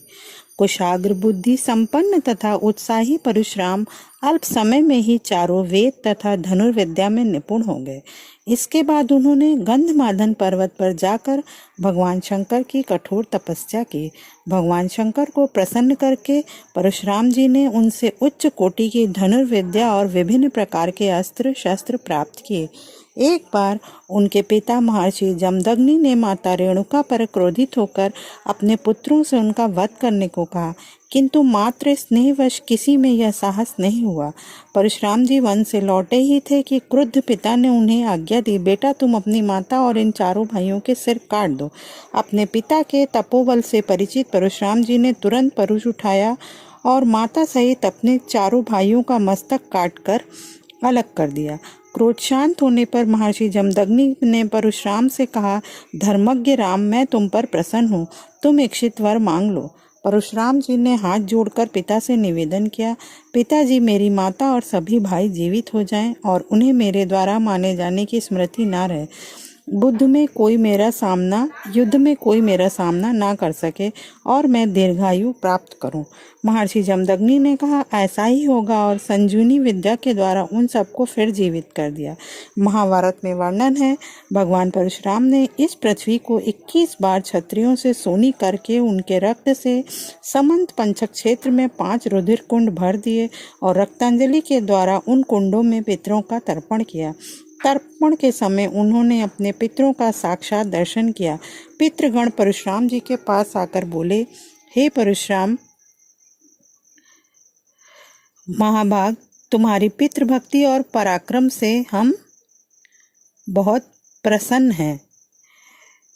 कुशाग्र बुद्धि संपन्न तथा उत्साही परशुराम अल्प समय में ही चारों वेद तथा धनुर्विद्या में निपुण हो गए। इसके बाद उन्होंने गंधमादन पर्वत पर जाकर भगवान शंकर की कठोर तपस्या की। भगवान शंकर को प्रसन्न करके परशुराम जी ने उनसे उच्च कोटि की धनुर्विद्या और विभिन्न प्रकार के अस्त्र शस्त्र प्राप्त किए। एक बार उनके पिता महर्षि जमदग्नि ने माता रेणुका पर क्रोधित होकर अपने पुत्रों से उनका वध करने को कहा, किंतु मात्र स्नेहवश किसी में यह साहस नहीं हुआ। परशुराम जी वन से लौटे ही थे कि क्रुद्ध पिता ने उन्हें आज्ञा दी, बेटा तुम अपनी माता और इन चारों भाइयों के सिर काट दो। अपने पिता के तपोबल से परिचित परशुराम जी ने तुरंत परशु उठाया और माता सहित अपने चारों भाइयों का मस्तक काटकर अलग कर दिया। क्रोध शांत होने पर महर्षि जमदग्नि ने परशुराम से कहा, धर्मज्ञ राम, मैं तुम पर प्रसन्न हूँ, तुम इच्छित वर मांग लो। परशुराम जी ने हाथ जोड़कर पिता से निवेदन किया, पिताजी मेरी माता और सभी भाई जीवित हो जाएं और उन्हें मेरे द्वारा माने जाने की स्मृति ना रहे। युद्ध में कोई मेरा सामना ना कर सके और मैं दीर्घायु प्राप्त करूं। महर्षि जमदग्नि ने कहा, ऐसा ही होगा, और संजीवनी विद्या के द्वारा उन सबको फिर जीवित कर दिया। महाभारत में वर्णन है, भगवान परशुराम ने इस पृथ्वी को 21 बार क्षत्रियों से सोनी करके उनके रक्त से समंत पंचक क्षेत्र में 5 रुधिर कुंड भर दिए और रक्तांजलि के द्वारा उन कुंडों में पितरों का तर्पण किया। तर्पण के समय उन्होंने अपने पितरों का साक्षात दर्शन किया। पितृगण परशुराम जी के पास आकर बोले, हे परशुराम महाभाग, तुम्हारी पितृभक्ति और पराक्रम से हम बहुत प्रसन्न हैं।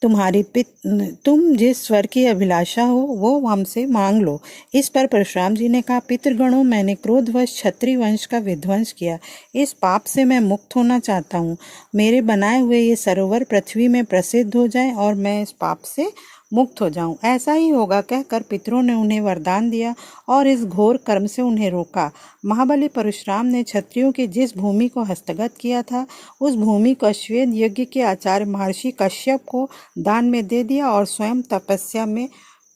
तुम जिस स्वर की अभिलाषा हो वो हमसे मांग लो। इस पर परशुराम जी ने कहा, पितृगणों, मैंने क्रोधवश क्षत्रिय वंश का विध्वंस किया, इस पाप से मैं मुक्त होना चाहता हूँ। मेरे बनाए हुए ये सरोवर पृथ्वी में प्रसिद्ध हो जाए और मैं इस पाप से मुक्त हो जाऊं। ऐसा ही होगा कहकर पितरों ने उन्हें वरदान दिया और इस घोर कर्म से उन्हें रोका। महाबली परशुराम ने क्षत्रियों की जिस भूमि को हस्तगत किया था उस भूमि को अश्वमेध यज्ञ के आचार्य महर्षि कश्यप को दान में दे दिया और स्वयं तपस्या में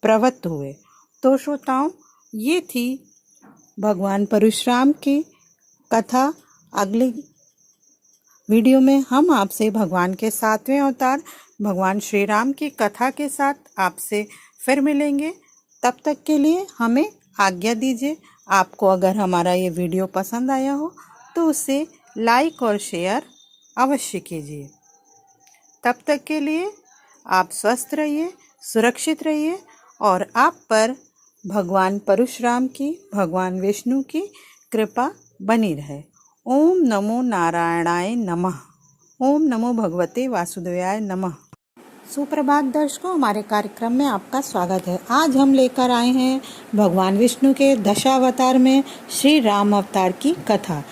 प्रवृत्त हुए। तो श्रोताओं, ये थी भगवान परशुराम की कथा। अगली वीडियो में हम आपसे भगवान के 7वें अवतार भगवान श्री राम की कथा के साथ आपसे फिर मिलेंगे। तब तक के लिए हमें आज्ञा दीजिए। आपको अगर हमारा ये वीडियो पसंद आया हो तो उसे लाइक और शेयर अवश्य कीजिए। तब तक के लिए आप स्वस्थ रहिए, सुरक्षित रहिए और आप पर भगवान परशुराम की, भगवान विष्णु की कृपा बनी रहे। ओम नमो नारायणाय नमः। ओम नमो भगवते वासुदेवाय नमः। सुप्रभात दर्शकों, हमारे कार्यक्रम में आपका स्वागत है। आज हम लेकर आए हैं भगवान विष्णु के दशावतार में श्री राम अवतार की कथा।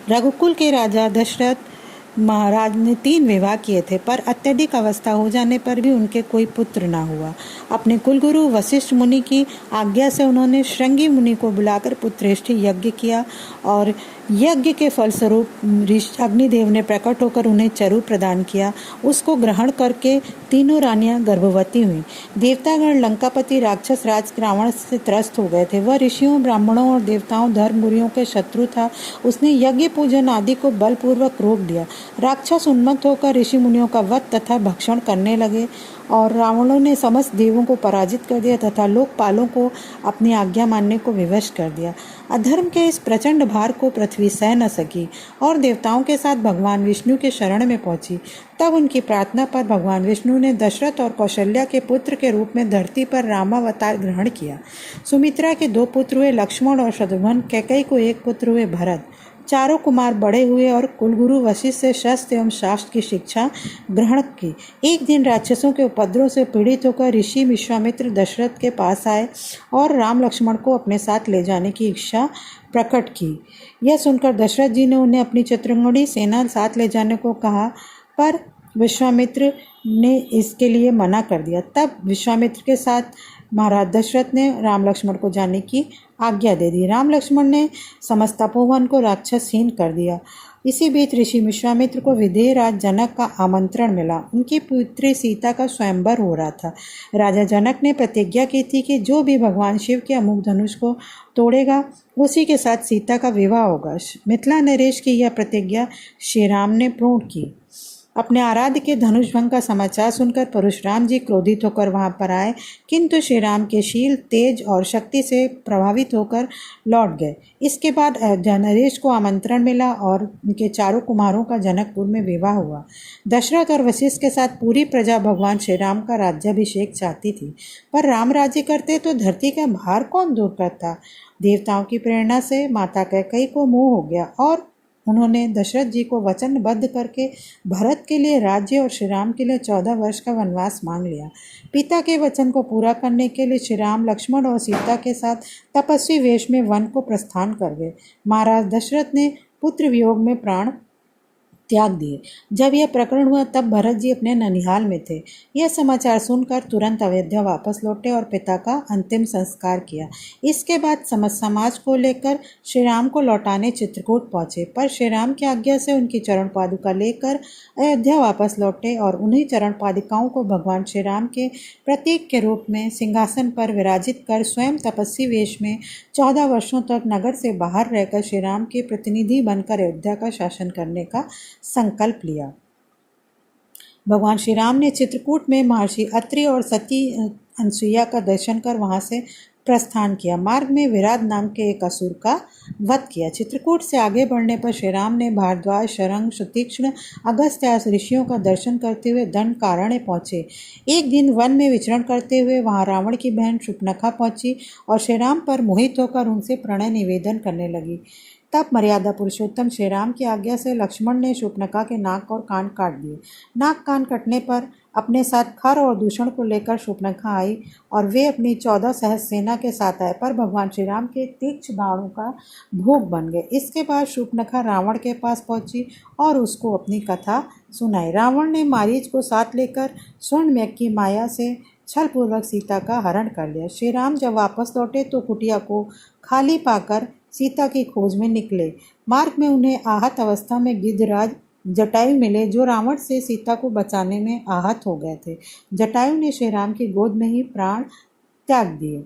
रघुकुल के राजा दशरथ महाराज ने 3 विवाह किए थे, पर अत्यधिक अवस्था हो जाने पर भी उनके कोई पुत्र न हुआ। अपने कुलगुरु वशिष्ठ मुनि की आज्ञा से उन्होंने श्रृंगी मुनि को बुलाकर पुत्रेष्ठी यज्ञ किया और यज्ञ के फलस्वरूप अग्निदेव ने प्रकट होकर उन्हें चरु प्रदान किया। उसको ग्रहण करके तीनों रानियां गर्भवती हुईं। देवतागण लंकापति राक्षस राज रावण से त्रस्त हो गए थे। वह ऋषियों, ब्राह्मणों और देवताओं, धर्मगुरुओं के शत्रु था। उसने यज्ञ पूजन आदि को बलपूर्वक रोक दिया। राक्षस उन्मत्त होकर ऋषि मुनियों का वध तथा भक्षण करने लगे और रावणों ने समस्त देवों को पराजित कर दिया तथा लोकपालों को अपनी आज्ञा मानने को विवश कर दिया। अधर्म के इस प्रचंड भार को पृथ्वी सह न सकी और देवताओं के साथ भगवान विष्णु के शरण में पहुंची। तब उनकी प्रार्थना पर भगवान विष्णु ने दशरथ और कौशल्या के पुत्र के रूप में धरती पर रामावतार ग्रहण किया। सुमित्रा के 2 पुत्र हुए लक्ष्मण और शत्रुघ्न, कैकेयी को 1 पुत्र हुए भरत। चारों कुमार बड़े हुए और कुलगुरु वशिष्ठ से शस्त्र एवं शास्त्र की शिक्षा ग्रहण की। एक दिन राक्षसों के उपद्रव से पीड़ित होकर ऋषि विश्वामित्र दशरथ के पास आए और राम लक्ष्मण को अपने साथ ले जाने की इच्छा प्रकट की। यह सुनकर दशरथ जी ने उन्हें अपनी चतुरंगनी सेना साथ ले जाने को कहा, पर विश्वामित्र ने इसके लिए मना कर दिया। तब विश्वामित्र के साथ महाराज दशरथ ने राम लक्ष्मण को जाने की आज्ञा दे दी। राम लक्ष्मण ने समस्त तपोवन को राक्षसहीन कर दिया। इसी बीच ऋषि विश्वामित्र को विदेह राज जनक का आमंत्रण मिला। उनकी पुत्री सीता का स्वयंवर हो रहा था। राजा जनक ने प्रतिज्ञा की थी कि जो भी भगवान शिव के अमुक धनुष को तोड़ेगा उसी के साथ सीता का विवाह होगा। मिथिला नरेश की यह प्रतिज्ञा श्री राम ने पूर्ण की। अपने आराध्य के धनुष भंग का समाचार सुनकर परशुराम जी क्रोधित होकर वहां पर आए, किंतु श्री राम के शील, तेज और शक्ति से प्रभावित होकर लौट गए। इसके बाद अयोध्या नरेश को आमंत्रण मिला और उनके चारों कुमारों का जनकपुर में विवाह हुआ। दशरथ और वशिष्ठ के साथ पूरी प्रजा भगवान श्री राम का राज्याभिषेक चाहती थी, पर राम राज्य करते तो धरती का भार कौन दूर करता। देवताओं की प्रेरणा से माता कैकेयी को मोह हो गया और उन्होंने दशरथ जी को वचनबद्ध करके भरत के लिए राज्य और श्री राम के लिए 14 वर्ष का वनवास मांग लिया। पिता के वचन को पूरा करने के लिए श्री राम लक्ष्मण और सीता के साथ तपस्वी वेश में वन को प्रस्थान कर गए। महाराज दशरथ ने पुत्र वियोग में प्राण त्याग दिए। जब यह प्रकरण हुआ तब भरत जी अपने ननिहाल में थे। यह समाचार सुनकर तुरंत अयोध्या वापस लौटे और पिता का अंतिम संस्कार किया। इसके बाद समस्त समाज को लेकर श्री राम को लौटाने चित्रकूट पहुंचे, पर श्री राम की आज्ञा से उनकी चरण पादुका लेकर अयोध्या वापस लौटे और उन्हीं चरण पादुकाओं को भगवान श्री राम के प्रतीक के रूप में सिंहासन पर विराजित कर स्वयं तपस्वी वेश में 14 वर्षों तक नगर से बाहर रहकर श्री राम के प्रतिनिधि बनकर अयोध्या का शासन करने का संकल्प लिया। भगवान श्री राम ने चित्रकूट में महर्षि अत्रि और सती अनसुईया का दर्शन कर वहां से प्रस्थान किया। मार्ग में विराट नाम के एक असुर का वध किया। चित्रकूट से आगे बढ़ने पर श्री राम ने भारद्वाज, शरंग, सुतीक्ष्ण, अगस्त्य आदि ऋषियों का दर्शन करते हुए दंडकारण्य पहुंचे। एक दिन वन में विचरण करते हुए वहां रावण की बहन शूर्पणखा पहुंची और श्री राम पर मोहित होकर उनसे प्रणय निवेदन करने लगी। तब मर्यादा पुरुषोत्तम श्री राम की आज्ञा से लक्ष्मण ने शूर्पणखा के नाक और कान काट दिए। नाक कान कटने पर अपने साथ खर और दूषण को लेकर शूर्पणखा आई और वे अपनी 14 सहस्त्र सेना के साथ आए, पर भगवान श्री राम के तीक्ष्ण बाणों का भोग बन गए। इसके बाद शूर्पणखा रावण के पास पहुंची और उसको अपनी कथा सुनाई। रावण ने मारीच को साथ लेकर स्वर्णमेघ की माया से छलपूर्वक सीता का हरण कर लिया। श्री राम जब वापस लौटे तो कुटिया को खाली पाकर सीता की खोज में निकले। मार्ग में उन्हें आहत अवस्था में गिद्धराज जटायु मिले, जो रावण से सीता को बचाने में आहत हो गए थे। जटायु ने श्री राम की गोद में ही प्राण त्याग दिए।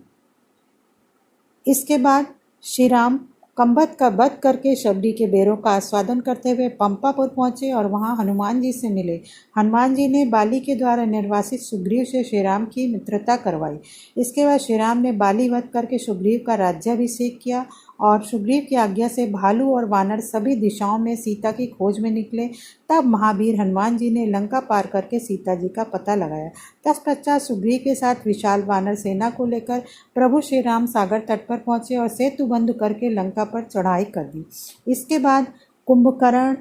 इसके बाद श्री राम कंबत का वध करके शबरी के बेरों का आस्वादन करते हुए पंपापुर पहुंचे और वहां हनुमान जी से मिले। हनुमान जी ने बाली के द्वारा निर्वासित सुग्रीव से श्री राम की मित्रता करवाई। इसके बाद श्री राम ने बाली वध करके सुग्रीव का राज्याभिषेक किया और सुग्रीव की आज्ञा से भालू और वानर सभी दिशाओं में सीता की खोज में निकले। तब महावीर हनुमान जी ने लंका पार करके सीता जी का पता लगाया। तत्पश्चात सुग्रीव के साथ विशाल वानर सेना को लेकर प्रभु श्री राम सागर तट पर पहुंचे और सेतु बंद करके लंका पर चढ़ाई कर दी। इसके बाद कुंभकर्ण,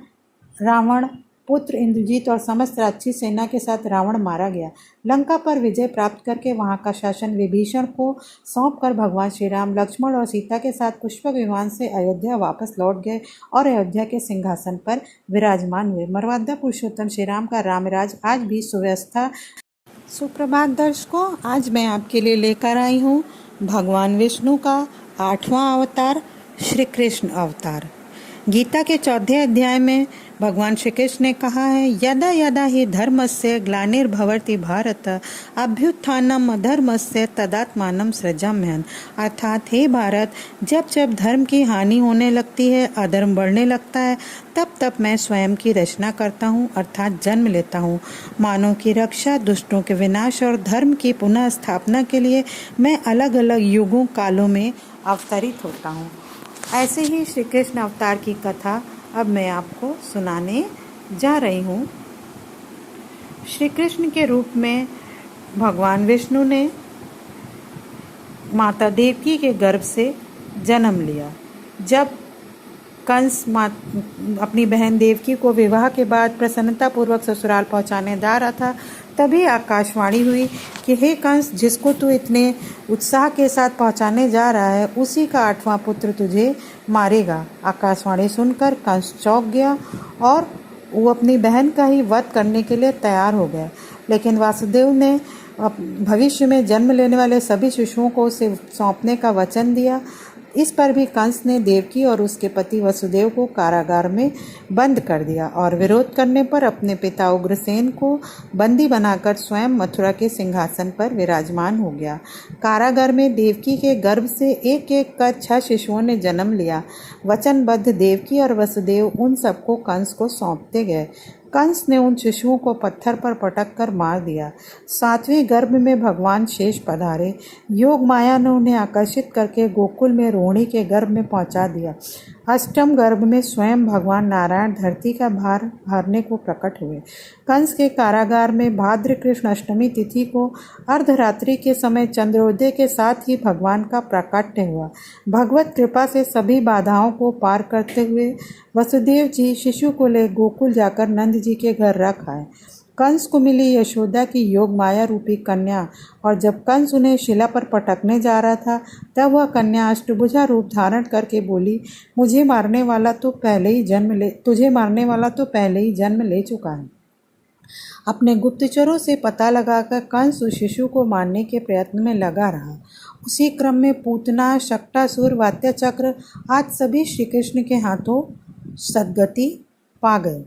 रावण पुत्र इंद्रजीत और समस्त राक्षसी सेना के साथ रावण मारा गया। लंका पर विजय प्राप्त करके वहां का शासन विभीषण को सौंपकर भगवान श्री राम लक्ष्मण और सीता के साथ पुष्पक विमान से अयोध्या वापस लौट गए और अयोध्या के सिंहासन पर विराजमान हुए। मर्यादा पुरुषोत्तम श्री राम का रामराज आज भी सुव्यवस्था। सुप्रभात दर्शकों, आज मैं आपके लिए लेकर आई हूँ भगवान विष्णु का 8वां अवतार श्री कृष्ण अवतार। गीता के 14 अध्याय में भगवान श्री कृष्ण ने कहा है, यदा यदा हि धर्मस्य ग्लानिर्भवति भारत अभ्युत्थानम अधर्मस्य तदात्मानं सृजाम्यहम्। अर्थात हे भारत, जब जब धर्म की हानि होने लगती है, अधर्म बढ़ने लगता है, तब तब मैं स्वयं की रचना करता हूँ, अर्थात जन्म लेता हूँ। मानव की रक्षा, दुष्टों के विनाश और धर्म की पुनः स्थापना के लिए मैं अलग अलग युगों कालों में अवतरित होता हूँ। ऐसे ही श्री कृष्ण अवतार की कथा अब मैं आपको सुनाने जा रही हूँ। श्री कृष्ण के रूप में भगवान विष्णु ने माता देवकी के गर्भ से जन्म लिया। जब कंस अपनी बहन देवकी को विवाह के बाद प्रसन्नतापूर्वक ससुराल पहुंचाने जा रहा था, तभी आकाशवाणी हुई कि हे कंस, जिसको तू इतने उत्साह के साथ पहुंचाने जा रहा है, उसी का 8वां पुत्र तुझे मारेगा। आकाशवाणी सुनकर कंस चौंक गया और वो अपनी बहन का ही वध करने के लिए तैयार हो गया। लेकिन वासुदेव ने भविष्य में जन्म लेने वाले सभी शिशुओं को उसे सौंपने का वचन दिया। इस पर भी कंस ने देवकी और उसके पति वसुदेव को कारागार में बंद कर दिया और विरोध करने पर अपने पिता उग्रसेन को बंदी बनाकर स्वयं मथुरा के सिंहासन पर विराजमान हो गया। कारागार में देवकी के गर्भ से एक एक कर 6 शिशुओं ने जन्म लिया। वचनबद्ध देवकी और वसुदेव उन सबको कंस को सौंपते गए। कंस ने उन शिशुओं को पत्थर पर पटक कर मार दिया। 7वें गर्भ में भगवान शेष पधारे। योग माया ने उन्हें आकर्षित करके गोकुल में रोहिणी के गर्भ में पहुंचा दिया। 8वें गर्भ में स्वयं भगवान नारायण धरती का भार हरने को प्रकट हुए। कंस के कारागार में भाद्र कृष्ण अष्टमी तिथि को अर्धरात्रि के समय चंद्रोदय के साथ ही भगवान का प्राकट्य हुआ। भगवत कृपा से सभी बाधाओं को पार करते हुए वसुदेव जी शिशु को ले गोकुल जाकर नंद जी के घर रख आए। कंस को मिली यशोदा की योग माया रूपी कन्या, और जब कंस उन्हें शिला पर पटकने जा रहा था तब वह कन्या अष्टभुजा रूप धारण करके बोली, तुझे मारने वाला तो पहले ही जन्म ले चुका है। अपने गुप्तचरों से पता लगाकर कंस उस शिशु को मारने के प्रयत्न में लगा रहा। उसी क्रम में पूतना, शक्टासुर, वात्याचक्र आज सभी श्री कृष्ण के हाथों सद्गति पा गए।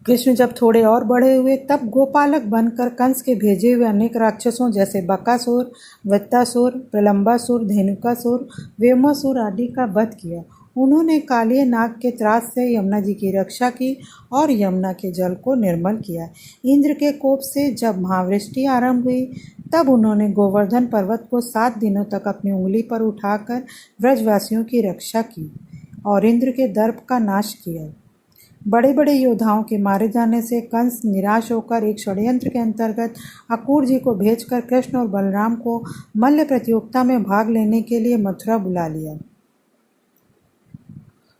कृष्ण जब थोड़े और बड़े हुए तब गोपालक बनकर कंस के भेजे हुए अनेक राक्षसों जैसे बकासुर, वृत्तासुर, प्रलंबासुर, धेनुकासुर, व्योमासुर आदि का वध किया। उन्होंने कालिय नाग के त्रास से यमुना जी की रक्षा की और यमुना के जल को निर्मल किया। इंद्र के कोप से जब महावृष्टि आरंभ हुई तब उन्होंने गोवर्धन पर्वत को 7 दिनों तक अपनी उंगली पर उठाकर ब्रजवासियों की रक्षा की और इंद्र के दर्प का नाश किया। बड़े बड़े योद्धाओं के मारे जाने से कंस निराश होकर एक षड्यंत्र के अंतर्गत अक्रूर जी को भेजकर कृष्ण और बलराम को मल्ल प्रतियोगिता में भाग लेने के लिए मथुरा बुला लिया।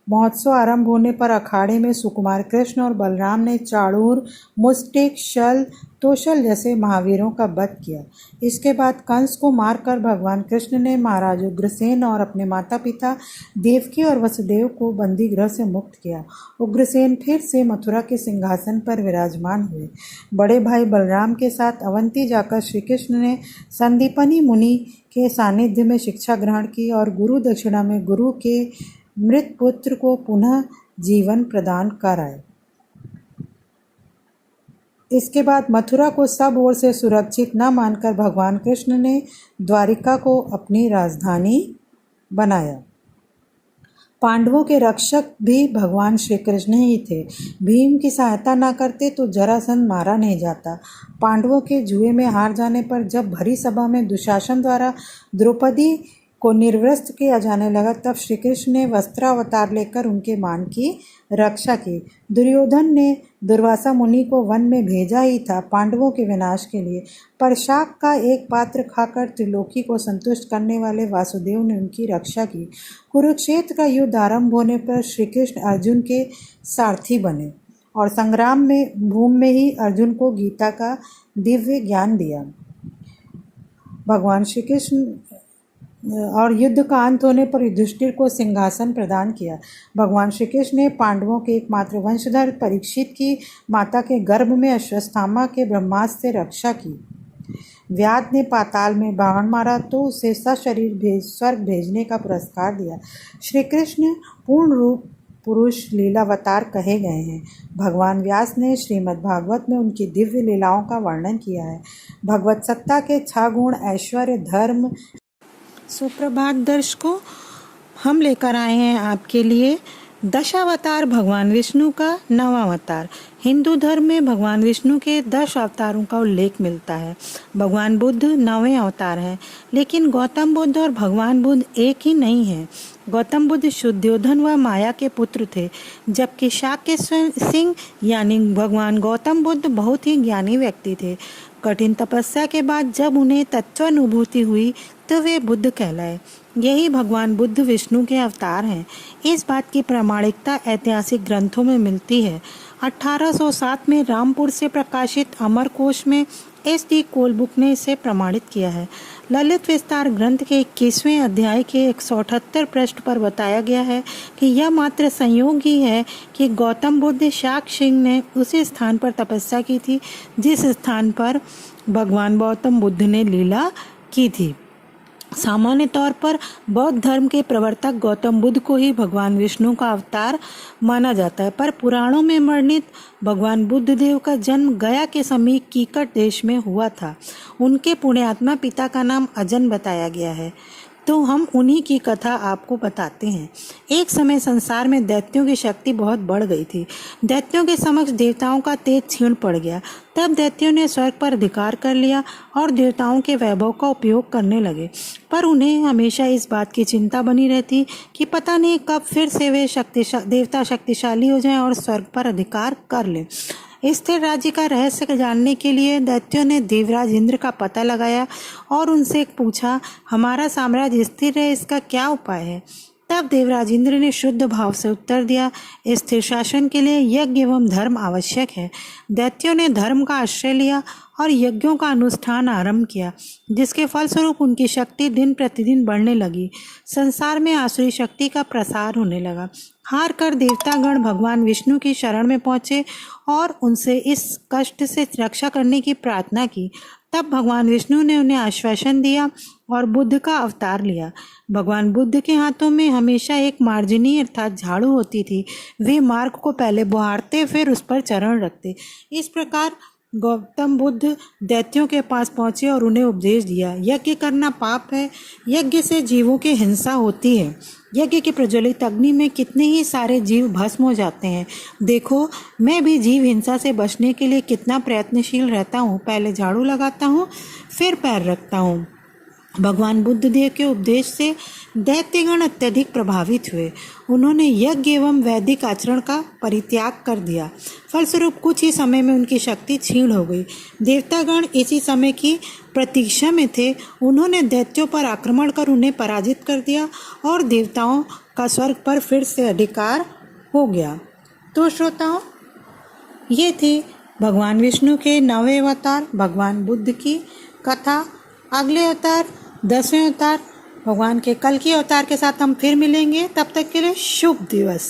महोत्सव आरंभ होने पर अखाड़े में सुकुमार कृष्ण और बलराम ने चाणूर, मुष्टिक, शल, तोशल जैसे महावीरों का वध किया। इसके बाद कंस को मारकर भगवान कृष्ण ने महाराज उग्रसेन और अपने माता पिता देवकी और वसुदेव को बंदी गृह से मुक्त किया। उग्रसेन फिर से मथुरा के सिंहासन पर विराजमान हुए। बड़े भाई बलराम के साथ अवंती जाकर श्री कृष्ण ने संदीपनी मुनि के सानिध्य में शिक्षा ग्रहण की और गुरु दक्षिणा में गुरु के मृत पुत्र को पुनः जीवन प्रदान कराए। इसके बाद मथुरा को सब ओर से सुरक्षित न मानकर भगवान कृष्ण ने द्वारिका को अपनी राजधानी बनाया। पांडवों के रक्षक भी भगवान श्री कृष्ण ही थे। भीम की सहायता न करते तो जरासंध मारा नहीं जाता। पांडवों के जुए में हार जाने पर जब भरी सभा में दुशासन द्वारा द्रौपदी को निर्वस्त्र किया जाने लगा तब श्री कृष्ण ने वस्त्रावतार लेकर उनके मान की रक्षा की। दुर्योधन ने दुर्वासा मुनि को वन में भेजा ही था पांडवों के विनाश के लिए, पर शाक का एक पात्र खाकर त्रिलोकी को संतुष्ट करने वाले वासुदेव ने उनकी रक्षा की। कुरुक्षेत्र का युद्ध आरंभ होने पर श्री कृष्ण अर्जुन के सारथी बने और संग्राम में भूमि में ही अर्जुन को गीता का दिव्य ज्ञान दिया। भगवान श्री कृष्ण और युद्ध का अंत होने पर युधिष्ठिर को सिंहासन प्रदान किया। भगवान श्री कृष्ण ने पांडवों के एकमात्र वंशधर परीक्षित की माता के गर्भ में अश्वत्थामा के ब्रह्मास्त्र से रक्षा की। व्याध ने पाताल में बाण मारा तो उसे सशरीर स्वर्ग भेजने का पुरस्कार दिया। श्री कृष्ण पूर्ण रूप पुरुष लीलावतार कहे गए हैं। भगवान व्यास ने श्रीमद् भागवत में उनकी दिव्य लीलाओं का वर्णन किया है। भगवत सत्ता के 6 गुण ऐश्वर्य, धर्म। सुप्रभात दर्शकों, हम लेकर आए हैं आपके लिए दशावतार भगवान विष्णु का 9वां अवतार। हिंदू धर्म में भगवान विष्णु के 10 अवतारों का उल्लेख मिलता है। भगवान बुद्ध 9वें अवतार हैं, लेकिन गौतम बुद्ध और भगवान बुद्ध एक ही नहीं हैं। गौतम बुद्ध शुद्धोधन व माया के पुत्र थे, जबकि शाक्य सिंह यानी भगवान गौतम बुद्ध बहुत ही ज्ञानी व्यक्ति थे। कठिन तपस्या के बाद जब उन्हें तत्वानुभूति हुई तो वे बुद्ध कहलाए। यही भगवान बुद्ध विष्णु के अवतार हैं। इस बात की प्रामाणिकता ऐतिहासिक ग्रंथों में मिलती है। 1807 में रामपुर से प्रकाशित अमरकोश में एस.डी. कोलबुक ने इसे प्रमाणित किया है। ललित विस्तार ग्रंथ के 21वें अध्याय के 178 पृष्ठ पर बताया गया है कि यह मात्र संयोग ही है कि गौतम बुद्ध शाक्य सिंह ने उसी स्थान पर तपस्या की थी जिस स्थान पर भगवान गौतम बुद्ध ने लीला की थी। सामान्य तौर पर बौद्ध धर्म के प्रवर्तक गौतम बुद्ध को ही भगवान विष्णु का अवतार माना जाता है, पर पुराणों में वर्णित भगवान बुद्ध देव का जन्म गया के समीप कीकट देश में हुआ था। उनके पुण्यात्मा पिता का नाम अजन बताया गया है। तो हम उन्हीं की कथा आपको बताते हैं। एक समय संसार में दैत्यों की शक्ति बहुत बढ़ गई थी। दैत्यों के समक्ष देवताओं का तेज क्षीण पड़ गया। तब दैत्यों ने स्वर्ग पर अधिकार कर लिया और देवताओं के वैभव का उपयोग करने लगे। पर उन्हें हमेशा इस बात की चिंता बनी रहती कि पता नहीं कब फिर से वे देवता शक्तिशाली हो जाएं और स्वर्ग पर अधिकार कर लें। स्थिर राज्य का रहस्य जानने के लिए दैत्यों ने देवराज इंद्र का पता लगाया और उनसे पूछा, हमारा साम्राज्य स्थिर रहे इसका क्या उपाय है। तब देवराज इंद्र ने शुद्ध भाव से उत्तर दिया, स्थिर शासन के लिए यज्ञ एवं धर्म आवश्यक है। दैत्यों ने धर्म का आश्रय लिया और यज्ञों का अनुष्ठान आरंभ किया, जिसके फलस्वरूप उनकी शक्ति दिन प्रतिदिन बढ़ने लगी। संसार में आसुरी शक्ति का प्रसार होने लगा। हार कर देवतागण भगवान विष्णु की शरण में पहुंचे और उनसे इस कष्ट से रक्षा करने की प्रार्थना की। तब भगवान विष्णु ने उन्हें आश्वासन दिया और बुद्ध का अवतार लिया। भगवान बुद्ध के हाथों में हमेशा एक मार्जनी अर्थात झाड़ू होती थी। वे मार्ग को पहले बुहारते फिर उस पर चरण रखते। इस प्रकार गौतम बुद्ध दैत्यों के पास पहुंचे और उन्हें उपदेश दिया, यज्ञ करना पाप है। यज्ञ से जीवों की हिंसा होती है। यज्ञ की प्रज्वलित अग्नि में कितने ही सारे जीव भस्म हो जाते हैं। देखो, मैं भी जीव हिंसा से बचने के लिए कितना प्रयत्नशील रहता हूँ। पहले झाड़ू लगाता हूँ, फिर पैर रखता हूँ। भगवान बुद्ध देव के उपदेश से दैत्यगण अत्यधिक प्रभावित हुए। उन्होंने यज्ञ एवं वैदिक आचरण का परित्याग कर दिया। फलस्वरूप कुछ ही समय में उनकी शक्ति क्षीण हो गई। देवतागण इसी समय की प्रतीक्षा में थे। उन्होंने दैत्यों पर आक्रमण कर उन्हें पराजित कर दिया और देवताओं का स्वर्ग पर फिर से अधिकार हो गया। तो श्रोताओं, ये थी भगवान विष्णु के 9वें अवतार भगवान बुद्ध की कथा। अगले अवतार 10वें अवतार भगवान के कल्कि अवतार के साथ हम फिर मिलेंगे। तब तक के लिए शुभ दिवस।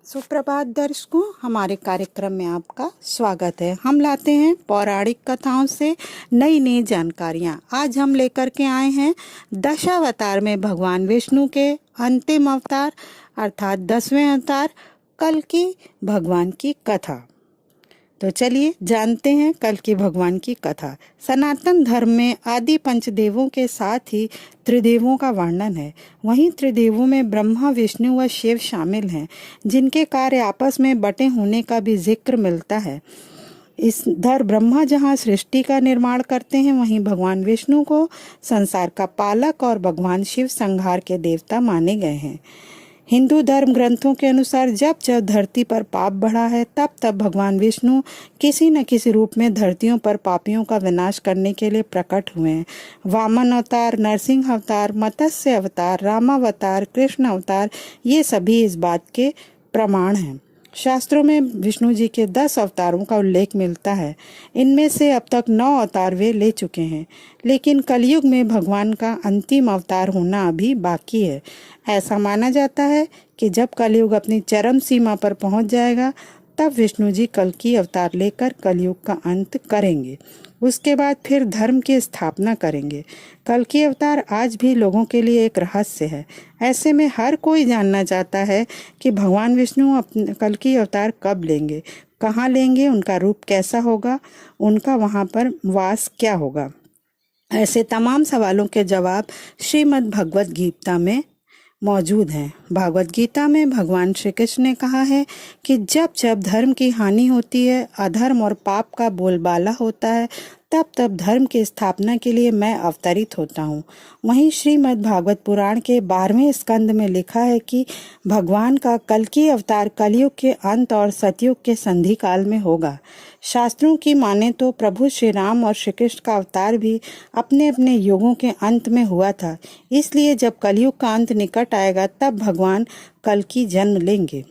सुप्रभात दर्शकों, हमारे कार्यक्रम में आपका स्वागत है। हम लाते हैं पौराणिक कथाओं से नई नई जानकारियाँ। आज हम लेकर के आए हैं दशावतार में भगवान विष्णु के अंतिम अवतार अर्थात 10वें अवतार कल्कि भगवान की कथा। तो चलिए जानते हैं कल्कि भगवान की कथा। सनातन धर्म में आदि पंचदेवों के साथ ही त्रिदेवों का वर्णन है। वहीं त्रिदेवों में ब्रह्मा, विष्णु व शिव शामिल हैं, जिनके कार्य आपस में बटे होने का भी जिक्र मिलता है। इधर ब्रह्मा जहाँ सृष्टि का निर्माण करते हैं, वहीं भगवान विष्णु को संसार का पालक और भगवान शिव संहार के देवता माने गए हैं। हिंदू धर्म ग्रंथों के अनुसार जब जब धरती पर पाप बढ़ा है, तब तब भगवान विष्णु किसी न किसी रूप में धरतियों पर पापियों का विनाश करने के लिए प्रकट हुए हैं। वामन अवतार, नरसिंह अवतार, मत्स्य अवतार, रामावतार, कृष्ण अवतार, ये सभी इस बात के प्रमाण हैं। शास्त्रों में विष्णु जी के 10 अवतारों का उल्लेख मिलता है। इनमें से अब तक 9 अवतार वे ले चुके हैं, लेकिन कलयुग में भगवान का अंतिम अवतार होना अभी बाकी है। ऐसा माना जाता है कि जब कलयुग अपनी चरम सीमा पर पहुंच जाएगा, तब विष्णु जी कल्कि अवतार लेकर कलयुग का अंत करेंगे। उसके बाद फिर धर्म की स्थापना करेंगे। कल्कि अवतार आज भी लोगों के लिए एक रहस्य है। ऐसे में हर कोई जानना चाहता है कि भगवान विष्णु अपने कल्कि अवतार कब लेंगे, कहाँ लेंगे, उनका रूप कैसा होगा, उनका वहाँ पर वास क्या होगा। ऐसे तमाम सवालों के जवाब श्रीमद् भगवद गीता में मौजूद हैं। भागवत गीता में भगवान श्री कृष्ण ने कहा है कि जब जब धर्म की हानि होती है, अधर्म और पाप का बोलबाला होता है, तब तब धर्म की स्थापना के लिए मैं अवतरित होता हूँ। वहीं श्रीमद् भागवत पुराण के 12वें स्कंद में लिखा है कि भगवान का कल्कि अवतार कलयुग के अंत और सतयुग के संधि काल में होगा। शास्त्रों की माने तो प्रभु श्री राम और श्री कृष्ण का अवतार भी अपने अपने युगों के अंत में हुआ था। इसलिए जब कलयुग का अंत निकट आएगा, तब भगवान कल्कि जन्म लेंगे।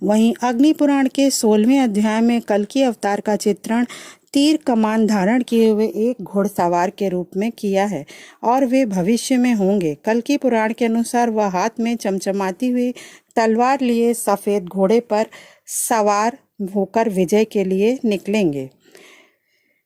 वहीं अग्नि पुराण के 16वें अध्याय में कल्कि अवतार का चित्रण तीर कमान धारण किए हुए एक घुड़सवार के रूप में किया है और वे भविष्य में होंगे। कल्कि पुराण के अनुसार वह हाथ में चमचमाती हुई तलवार लिए सफेद घोड़े पर सवार होकर विजय के लिए निकलेंगे।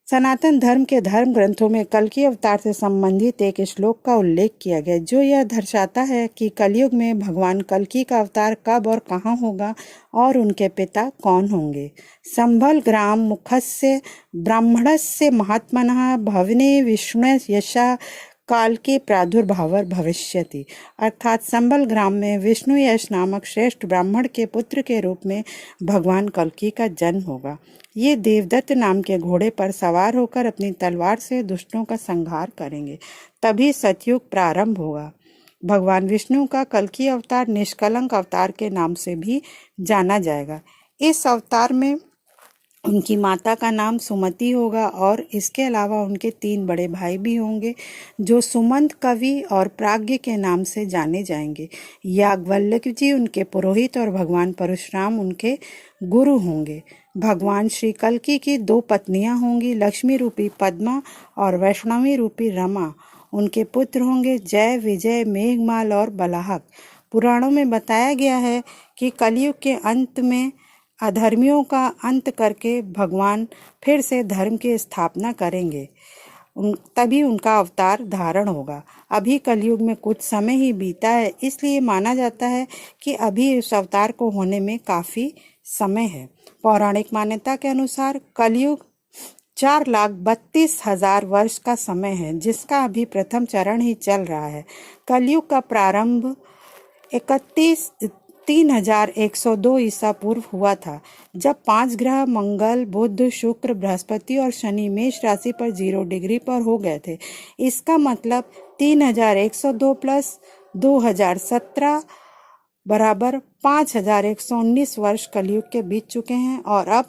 सनातन धर्म के धर्म ग्रंथों में कल्कि अवतार से संबंधित एक श्लोक का उल्लेख किया गया, जो यह दर्शाता है कि कलयुग में भगवान कल्कि का अवतार कब और कहाँ होगा और उनके पिता कौन होंगे। संभल ग्राम मुखस्य ब्राह्मणस्य महात्मनः भवने विष्णु यशा काल के प्रादुर्भावर भविष्यति, अर्थात संबल ग्राम में विष्णु यश नामक श्रेष्ठ ब्राह्मण के पुत्र के रूप में भगवान कल्कि का जन्म होगा। ये देवदत्त नाम के घोड़े पर सवार होकर अपनी तलवार से दुष्टों का संहार करेंगे। तभी सतयुग प्रारंभ होगा। भगवान विष्णु का कल्कि अवतार निष्कलंक अवतार के नाम से भी जाना जाएगा। इस अवतार में उनकी माता का नाम सुमति होगा और इसके अलावा उनके 3 बड़े भाई भी होंगे जो सुमंत, कवि और प्राज्ञ के नाम से जाने जाएंगे। याज्ञवल्क्य जी उनके पुरोहित और भगवान परशुराम उनके गुरु होंगे। भगवान श्री कल्कि की 2 पत्नियां होंगी, लक्ष्मी रूपी पद्मा और वैष्णवी रूपी रमा। उनके पुत्र होंगे जय, विजय, मेघमाल और बलाहक। पुराणों में बताया गया है कि कलयुग के अंत में अधर्मियों का अंत करके भगवान फिर से धर्म की स्थापना करेंगे। तभी उनका अवतार धारण होगा। अभी कलयुग में कुछ समय ही बीता है, इसलिए माना जाता है कि अभी इस अवतार को होने में काफ़ी समय है। पौराणिक मान्यता के अनुसार कलयुग 4,32,000 वर्ष का समय है, जिसका अभी प्रथम चरण ही चल रहा है। कलयुग का प्रारंभ 3102 ईसा पूर्व हुआ था, जब 5 ग्रह मंगल, बुध, शुक्र, बृहस्पति और शनि मेष राशि पर 0 डिग्री पर हो गए थे। इसका मतलब 3102 प्लस 2017 बराबर 5119 वर्ष कलयुग के बीत चुके हैं और अब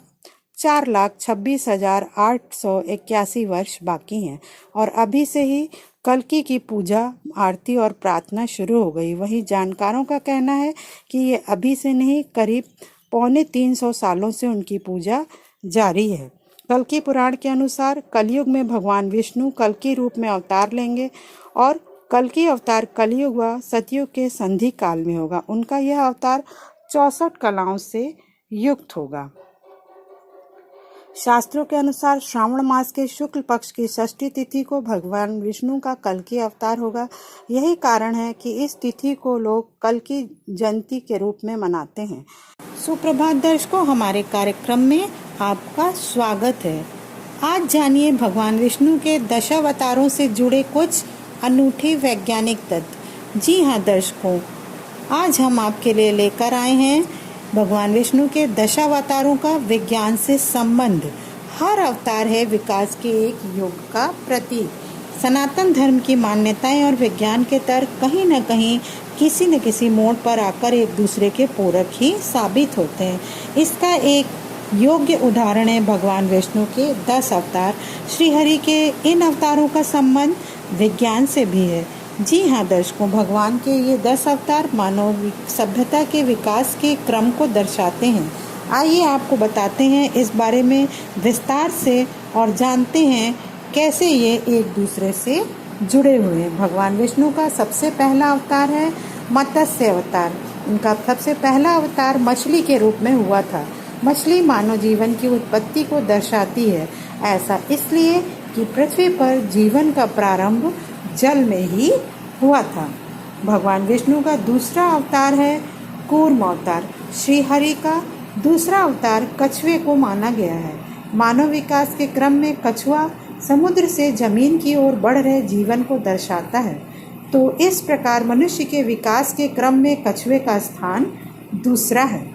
4,26,881 वर्ष बाकी हैं और अभी से ही कल्कि की पूजा, आरती और प्रार्थना शुरू हो गई। वहीं जानकारों का कहना है कि ये अभी से नहीं, करीब 350 सालों से उनकी पूजा जारी है। कल्कि पुराण के अनुसार कलयुग में भगवान विष्णु कल्कि रूप में अवतार लेंगे और कल्कि अवतार कलयुग व सतयुग के संधि काल में होगा। उनका यह अवतार 64 कलाओं से युक्त होगा। शास्त्रों के अनुसार श्रावण मास के शुक्ल पक्ष की षष्ठी तिथि को भगवान विष्णु का कल्कि अवतार होगा। यही कारण है कि इस तिथि को लोग कल्कि जयंती के रूप में मनाते हैं। सुप्रभात दर्शकों, हमारे कार्यक्रम में आपका स्वागत है। आज जानिए भगवान विष्णु के दशावतारों से जुड़े कुछ अनूठे वैज्ञानिक तथ्य। जी हाँ दर्शकों, आज हम आपके लिए लेकर आए हैं भगवान विष्णु के दशावतारों का विज्ञान से संबंध। हर अवतार है विकास के एक युग का प्रतीक। सनातन धर्म की मान्यताएं और विज्ञान के तर्क कहीं न कहीं किसी न किसी मोड़ पर आकर एक दूसरे के पूरक ही साबित होते हैं। इसका एक योग्य उदाहरण है भगवान विष्णु के 10 अवतार। श्रीहरि के इन अवतारों का संबंध विज्ञान से भी है। जी हाँ दर्शकों, भगवान के ये 10 अवतार मानव सभ्यता के विकास के क्रम को दर्शाते हैं। आइए आपको बताते हैं इस बारे में विस्तार से और जानते हैं कैसे ये एक दूसरे से जुड़े हुए हैं। भगवान विष्णु का सबसे पहला अवतार है मत्स्य अवतार। उनका सबसे पहला अवतार मछली के रूप में हुआ था। मछली मानव जीवन की उत्पत्ति को दर्शाती है। ऐसा इसलिए कि पृथ्वी पर जीवन का प्रारंभ जल में ही हुआ था। भगवान विष्णु का दूसरा अवतार है कूर्म अवतार। श्री हरि का दूसरा अवतार कछुए को माना गया है। मानव विकास के क्रम में कछुआ समुद्र से जमीन की ओर बढ़ रहे जीवन को दर्शाता है, तो इस प्रकार मनुष्य के विकास के क्रम में कछुए का स्थान दूसरा है।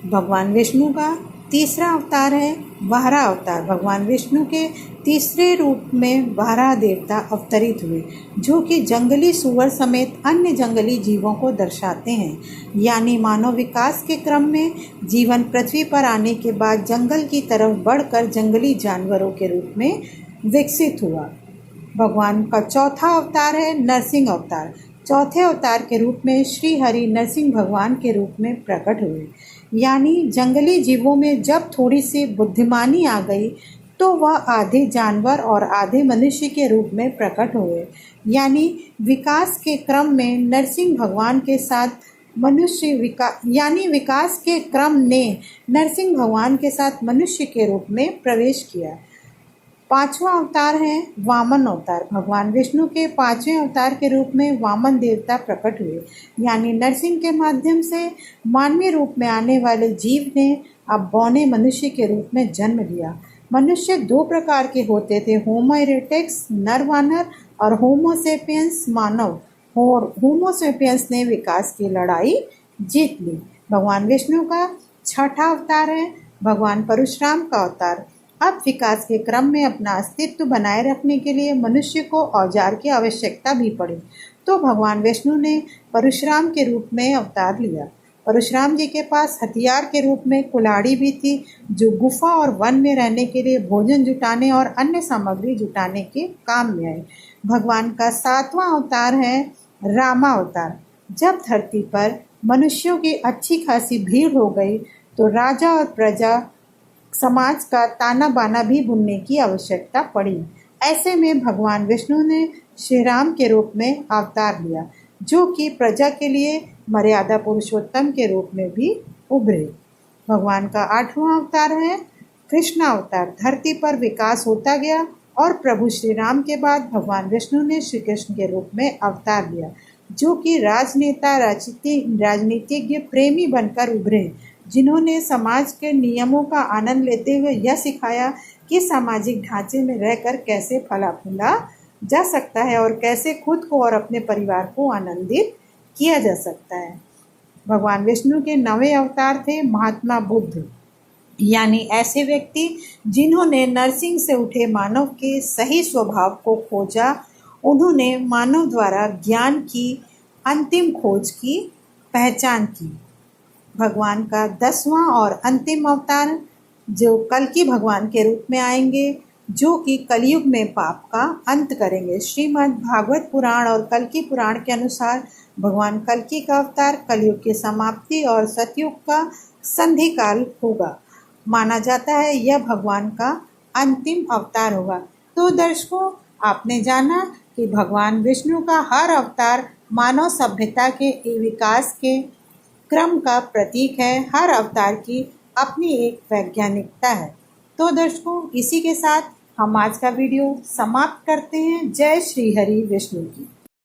भगवान विष्णु का तीसरा अवतार है वाराह अवतार। भगवान विष्णु के तीसरे रूप में वाराह देवता अवतरित हुए, जो कि जंगली सूअर समेत अन्य जंगली जीवों को दर्शाते हैं। यानी मानव विकास के क्रम में जीवन पृथ्वी पर आने के बाद जंगल की तरफ बढ़कर जंगली जानवरों के रूप में विकसित हुआ। भगवान का चौथा अवतार है नरसिंह अवतार। चौथे अवतार के रूप में श्री हरि नरसिंह भगवान के रूप में प्रकट हुए। यानी जंगली जीवों में जब थोड़ी सी बुद्धिमानी आ गई तो वह आधे जानवर और आधे मनुष्य के रूप में प्रकट हुए। यानी विकास के क्रम में नरसिंह भगवान के साथ विकास के क्रम ने नरसिंह भगवान के साथ मनुष्य के रूप में प्रवेश किया। पांचवा अवतार है वामन अवतार। भगवान विष्णु के पांचवें अवतार के रूप में वामन देवता प्रकट हुए। यानी नरसिंह के माध्यम से मानवीय रूप में आने वाले जीव ने अब बौने मनुष्य के रूप में जन्म लिया। मनुष्य दो प्रकार के होते थे, होमो इरेक्टस नर वानर और होमो सेपियंस मानव। और होमो सेपियंस ने विकास की लड़ाई जीत ली। भगवान विष्णु का छठा अवतार है भगवान परशुराम का अवतार। अब विकास के क्रम में अपना अस्तित्व बनाए रखने के लिए मनुष्य को औजार की आवश्यकता भी पड़ी, तो भगवान विष्णु ने परशुराम के रूप में अवतार लिया। परशुराम जी के पास हथियार के रूप में कुल्हाड़ी भी थी, जो गुफा और वन में रहने के लिए भोजन जुटाने और अन्य सामग्री जुटाने के काम में आई। भगवान का सातवां अवतार है रामा अवतार। जब धरती पर मनुष्यों की अच्छी खासी भीड़ हो गई, तो राजा और प्रजा समाज का ताना बाना भी बुनने की आवश्यकता पड़ी। ऐसे में भगवान विष्णु ने श्री राम के रूप में अवतार लिया, जो कि प्रजा के लिए मर्यादा पुरुषोत्तम के रूप में भी उभरे। भगवान का आठवां अवतार है कृष्ण अवतार। धरती पर विकास होता गया और प्रभु श्री राम के बाद भगवान विष्णु ने श्री कृष्ण के रूप में अवतार लिया, जो कि राजनेता, राजनीतिज्ञ, प्रेमी बनकर उभरे, जिन्होंने समाज के नियमों का आनंद लेते हुए यह सिखाया कि सामाजिक ढांचे में रहकर कैसे फला फूला जा सकता है और कैसे खुद को और अपने परिवार को आनंदित किया जा सकता है। भगवान विष्णु के 9वें अवतार थे महात्मा बुद्ध, यानी ऐसे व्यक्ति जिन्होंने नरसिंह से उठे मानव के सही स्वभाव को खोजा। उन्होंने मानव द्वारा ज्ञान की अंतिम खोज की पहचान की। भगवान का 10वां और अंतिम अवतार जो कल्कि भगवान के रूप में आएंगे, जो कि कलयुग में पाप का अंत करेंगे। श्रीमद् भागवत पुराण और कल्कि पुराण के अनुसार भगवान कल्कि का अवतार कलयुग की समाप्ति और सतयुग का संधि काल होगा। माना जाता है यह भगवान का अंतिम अवतार होगा। तो दर्शकों, आपने जाना कि भगवान विष्णु का हर अवतार मानव सभ्यता के विकास के क्रम का प्रतीक है। हर अवतार की अपनी एक वैज्ञानिकता है। तो दर्शकों, इसी के साथ हम आज का वीडियो समाप्त करते हैं। जय श्री हरि विष्णु की।